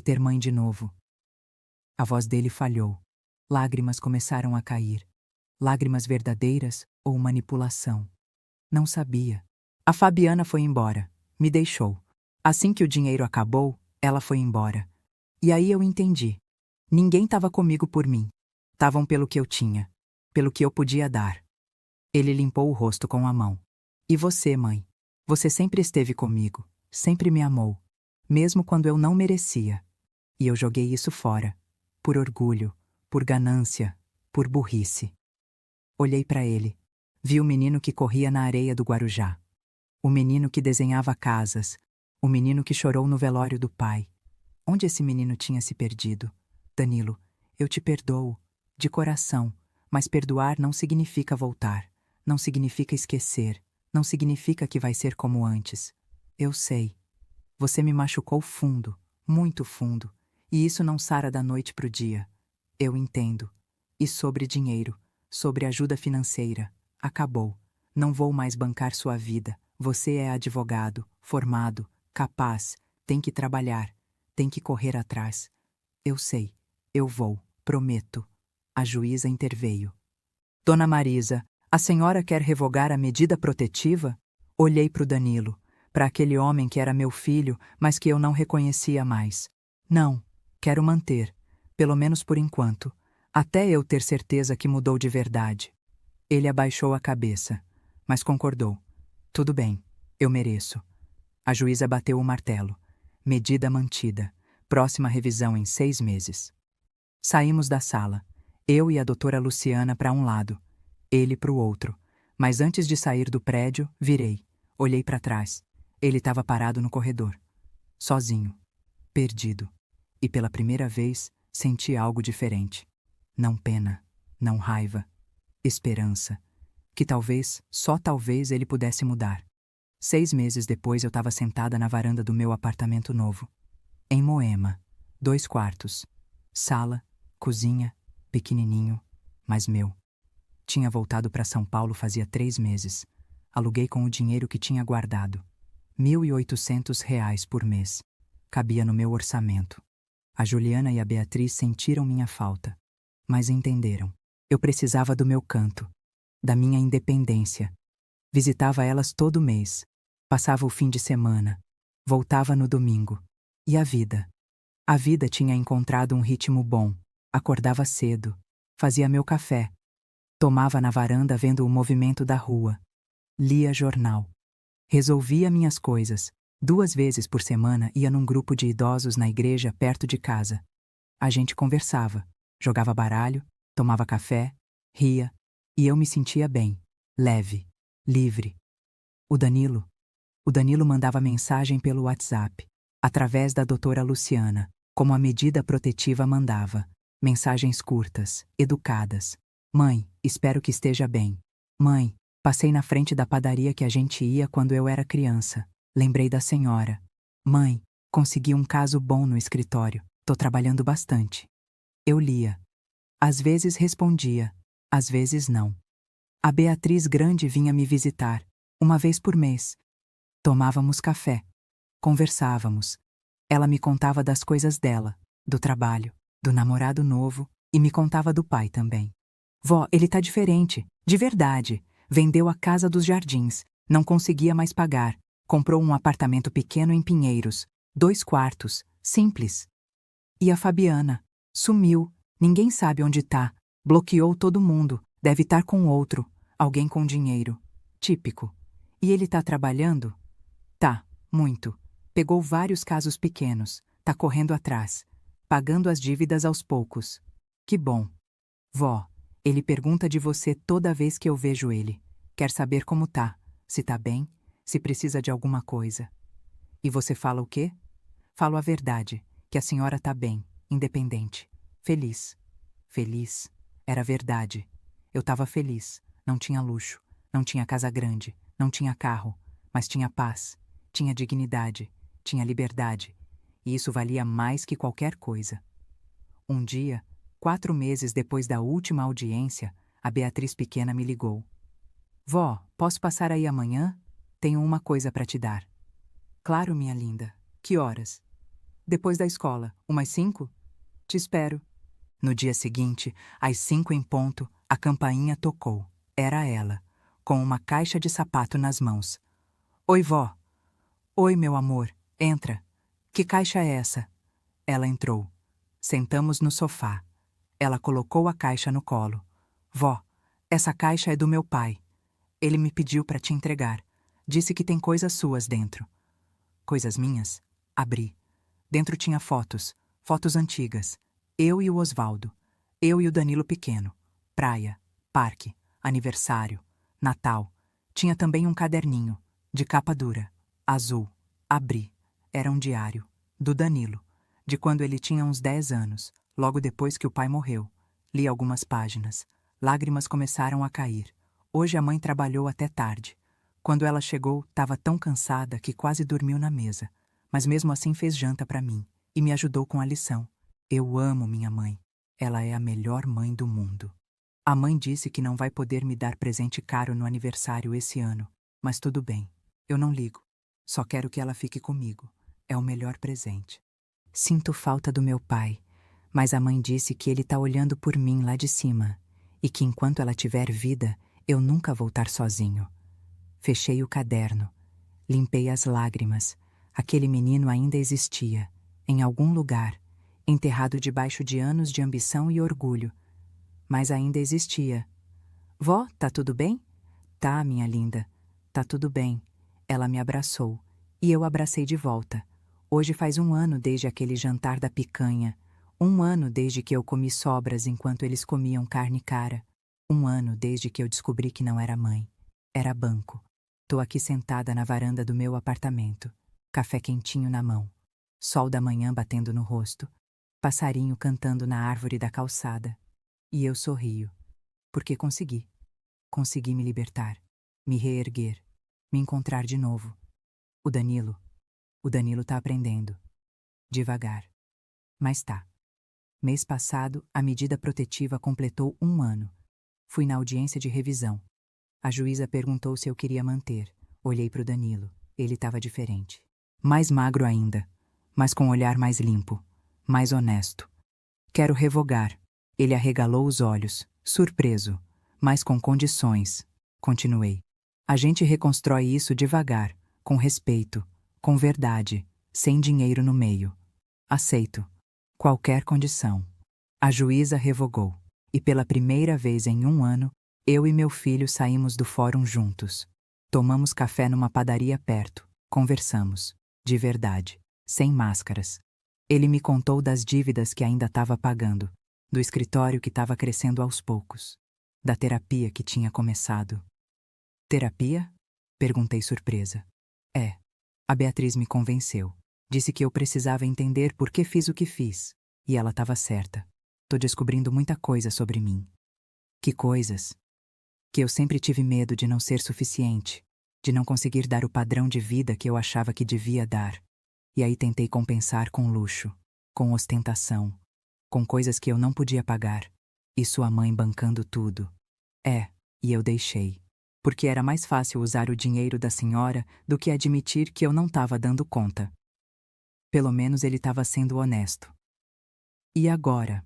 ter mãe de novo. A voz dele falhou. Lágrimas começaram a cair. Lágrimas verdadeiras ou manipulação? Não sabia. A Fabiana foi embora. Me deixou. Assim que o dinheiro acabou, ela foi embora. E aí eu entendi. Ninguém estava comigo por mim. Estavam pelo que eu tinha. Pelo que eu podia dar. Ele limpou o rosto com a mão. E você, mãe? Você sempre esteve comigo. Sempre me amou. Mesmo quando eu não merecia. E eu joguei isso fora. Por orgulho. Por ganância. Por burrice. Olhei para ele. Vi o menino que corria na areia do Guarujá. O menino que desenhava casas. O menino que chorou no velório do pai. Onde esse menino tinha se perdido? Danilo, eu te perdoo. De coração. Mas perdoar não significa voltar. Não significa esquecer. Não significa que vai ser como antes. Eu sei. Você me machucou fundo. Muito fundo. E isso não sara da noite pro dia. Eu entendo. E sobre dinheiro. Sobre ajuda financeira. Acabou. Não vou mais bancar sua vida. Você é advogado, formado, capaz, tem que trabalhar, tem que correr atrás. Eu sei. Eu vou. Prometo. A juíza interveio. Dona Marisa, a senhora quer revogar a medida protetiva? Olhei para o Danilo, para aquele homem que era meu filho, mas que eu não reconhecia mais. Não. Quero manter. Pelo menos por enquanto. Até eu ter certeza que mudou de verdade. Ele abaixou a cabeça, mas concordou. Tudo bem, eu mereço. A juíza bateu o martelo. Medida mantida. Próxima revisão em 6 meses. Saímos da sala. Eu e a doutora Luciana para um lado. Ele para o outro. Mas antes de sair do prédio, virei. Olhei para trás. Ele estava parado no corredor. Sozinho. Perdido. E pela primeira vez, senti algo diferente. Não pena. Não raiva. Esperança. Que talvez, só talvez, ele pudesse mudar. 6 meses depois eu estava sentada na varanda do meu apartamento novo. Em Moema. 2 quartos. Sala, cozinha, pequenininho, mas meu. Tinha voltado para São Paulo fazia 3 meses. Aluguei com o dinheiro que tinha guardado. R$ 1.800 por mês. Cabia no meu orçamento. A Juliana e a Beatriz sentiram minha falta. Mas entenderam. Eu precisava do meu canto. Da minha independência. Visitava elas todo mês. Passava o fim de semana. Voltava no domingo. E a vida? A vida tinha encontrado um ritmo bom. Acordava cedo. Fazia meu café. Tomava na varanda vendo o movimento da rua. Lia jornal. Resolvia minhas coisas. 2 vezes por semana ia num grupo de idosos na igreja perto de casa. A gente conversava. Jogava baralho. Tomava café. Ria. E eu me sentia bem. Leve. Livre. O Danilo mandava mensagem pelo WhatsApp, através da doutora Luciana, como a medida protetiva mandava. Mensagens curtas, educadas. Mãe, espero que esteja bem. Mãe, passei na frente da padaria que a gente ia quando eu era criança. Lembrei da senhora. Mãe, consegui um caso bom no escritório. Tô trabalhando bastante. Eu lia. Às vezes respondia, às vezes não. A Beatriz Grande vinha me visitar, 1 vez por mês. Tomávamos café. Conversávamos. Ela me contava das coisas dela, do trabalho, do namorado novo, e me contava do pai também. Vó, ele tá diferente, de verdade. Vendeu a casa dos Jardins, não conseguia mais pagar. Comprou um apartamento pequeno em Pinheiros, 2 quartos, simples. E a Fabiana? Sumiu, ninguém sabe onde tá. Bloqueou todo mundo, deve estar com outro, alguém com dinheiro. Típico. E ele tá trabalhando? Tá, muito. Pegou vários casos pequenos, tá correndo atrás, pagando as dívidas aos poucos. Que bom. Vó, ele pergunta de você toda vez que eu vejo ele. Quer saber como tá, se tá bem, se precisa de alguma coisa. E você fala o quê? Falo a verdade, que a senhora tá bem, independente, feliz. Feliz. Era verdade. Eu tava feliz, não tinha luxo, não tinha casa grande, não tinha carro, mas tinha paz, tinha dignidade, tinha liberdade, e isso valia mais que qualquer coisa. Um dia, 4 meses depois da última audiência, a Beatriz pequena me ligou. Vó, posso passar aí amanhã? Tenho uma coisa para te dar. Claro, minha linda. Que horas? Depois da escola, umas 5? Te espero. No dia seguinte, às 5 em ponto, a campainha tocou. Era ela, com uma caixa de sapato nas mãos. Oi, vó. Oi, meu amor. Entra. Que caixa é essa? Ela entrou. Sentamos no sofá. Ela colocou a caixa no colo. Vó, essa caixa é do meu pai. Ele me pediu para te entregar. Disse que tem coisas suas dentro. Coisas minhas? Abri. Dentro tinha fotos. Fotos antigas. Eu e o Osvaldo. Eu e o Danilo pequeno. Praia. Parque. Aniversário. Natal. Tinha também um caderninho. De capa dura. Azul. Abri. Era um diário. Do Danilo. De quando ele tinha uns 10 anos. Logo depois que o pai morreu. Li algumas páginas. Lágrimas começaram a cair. Hoje a mãe trabalhou até tarde. Quando ela chegou, estava tão cansada que quase dormiu na mesa. Mas mesmo assim fez janta para mim e me ajudou com a lição. Eu amo minha mãe. Ela é a melhor mãe do mundo. A mãe disse que não vai poder me dar presente caro no aniversário esse ano. Mas tudo bem. Eu não ligo. Só quero que ela fique comigo. É o melhor presente. Sinto falta do meu pai, mas a mãe disse que ele está olhando por mim lá de cima e que enquanto ela tiver vida, eu nunca vou estar sozinho. Fechei o caderno. Limpei as lágrimas. Aquele menino ainda existia, em algum lugar, enterrado debaixo de anos de ambição e orgulho. Mas ainda existia. Vó, tá tudo bem? Tá, minha linda. Tá tudo bem. Ela me abraçou. E eu abracei de volta. Hoje faz 1 ano desde aquele jantar da picanha. 1 ano desde que eu comi sobras enquanto eles comiam carne cara. 1 ano desde que eu descobri que não era mãe. Era banco. Tô aqui sentada na varanda do meu apartamento. Café quentinho na mão. Sol da manhã batendo no rosto. Passarinho cantando na árvore da calçada. E eu sorrio. Porque consegui. Consegui me libertar. Me reerguer. Me encontrar de novo. O Danilo tá aprendendo. Devagar. Mas tá. Mês passado, a medida protetiva completou 1 ano. Fui na audiência de revisão. A juíza perguntou se eu queria manter. Olhei para o Danilo. Ele estava diferente. Mais magro ainda, mas com um olhar mais limpo, mais honesto. Quero revogar. Ele arregalou os olhos, surpreso, mas com condições. Continuei. A gente reconstrói isso devagar, com respeito, com verdade, sem dinheiro no meio. Aceito. Qualquer condição. A juíza revogou. E pela primeira vez em 1 ano, eu e meu filho saímos do fórum juntos. Tomamos café numa padaria perto. Conversamos. De verdade. Sem máscaras. Ele me contou das dívidas que ainda estava pagando. Do escritório que estava crescendo aos poucos. Da terapia que tinha começado. Terapia? Perguntei surpresa. É. A Beatriz me convenceu. Disse que eu precisava entender por que fiz o que fiz. E ela estava certa. Tô descobrindo muita coisa sobre mim. Que coisas? Que eu sempre tive medo de não ser suficiente, de não conseguir dar o padrão de vida que eu achava que devia dar. E aí tentei compensar com luxo, com ostentação, com coisas que eu não podia pagar. E sua mãe bancando tudo. E eu deixei. Porque era mais fácil usar o dinheiro da senhora do que admitir que eu não estava dando conta. Pelo menos ele estava sendo honesto. E agora?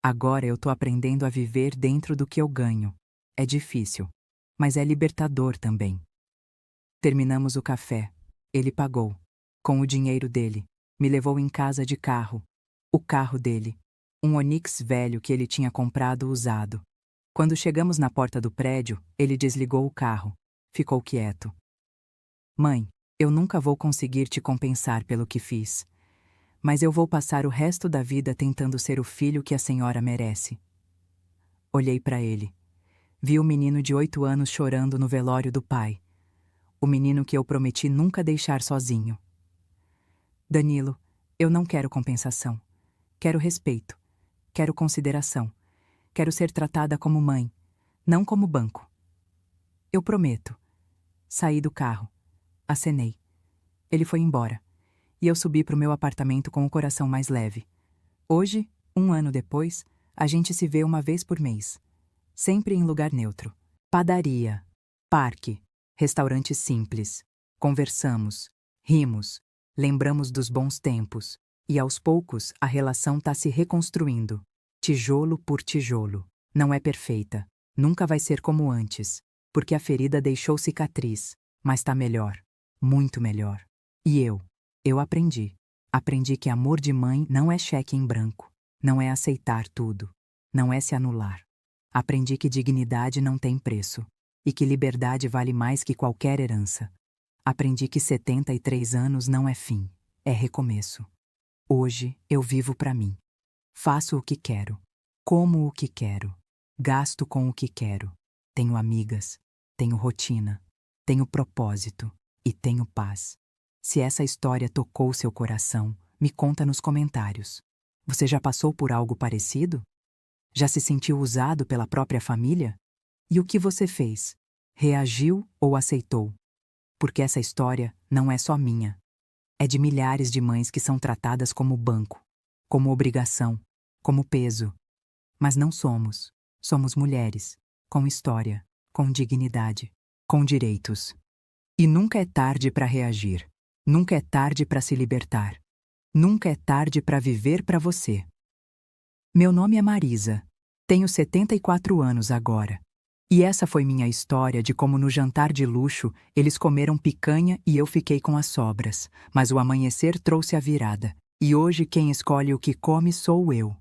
Agora eu tô aprendendo a viver dentro do que eu ganho. É difícil, mas é libertador também. Terminamos o café. Ele pagou. Com o dinheiro dele. Me levou em casa de carro. O carro dele. Um Onix velho que ele tinha comprado usado. Quando chegamos na porta do prédio, ele desligou o carro. Ficou quieto. Mãe, eu nunca vou conseguir te compensar pelo que fiz. Mas eu vou passar o resto da vida tentando ser o filho que a senhora merece. Olhei para ele. Vi o menino de 8 anos chorando no velório do pai. O menino que eu prometi nunca deixar sozinho. Danilo, eu não quero compensação. Quero respeito. Quero consideração. Quero ser tratada como mãe, não como banco. Eu prometo. Saí do carro. Acenei. Ele foi embora. E eu subi para o meu apartamento com o coração mais leve. Hoje, 1 ano depois, a gente se vê uma vez por mês. Sempre em lugar neutro. Padaria. Parque. Restaurante simples. Conversamos. Rimos. Lembramos dos bons tempos. E aos poucos, a relação tá se reconstruindo. Tijolo por tijolo. Não é perfeita. Nunca vai ser como antes. Porque a ferida deixou cicatriz. Mas tá melhor. Muito melhor. E eu aprendi. Aprendi que amor de mãe não é cheque em branco. Não é aceitar tudo. Não é se anular. Aprendi que dignidade não tem preço. E que liberdade vale mais que qualquer herança. Aprendi que 73 anos não é fim. É recomeço. Hoje eu vivo pra mim. Faço o que quero. Como o que quero. Gasto com o que quero. Tenho amigas. Tenho rotina. Tenho propósito. E tenho paz. Se essa história tocou seu coração, me conta nos comentários. Você já passou por algo parecido? Já se sentiu usado pela própria família? E o que você fez? Reagiu ou aceitou? Porque essa história não é só minha. É de milhares de mães que são tratadas como banco, como obrigação, como peso. Mas não somos. Somos mulheres, com história, com dignidade, com direitos. E nunca é tarde para reagir. Nunca é tarde para se libertar. Nunca é tarde para viver para você. Meu nome é Marisa. Tenho 74 anos agora. E essa foi minha história de como no jantar de luxo eles comeram picanha e eu fiquei com as sobras, mas o amanhecer trouxe a virada. E hoje quem escolhe o que come sou eu.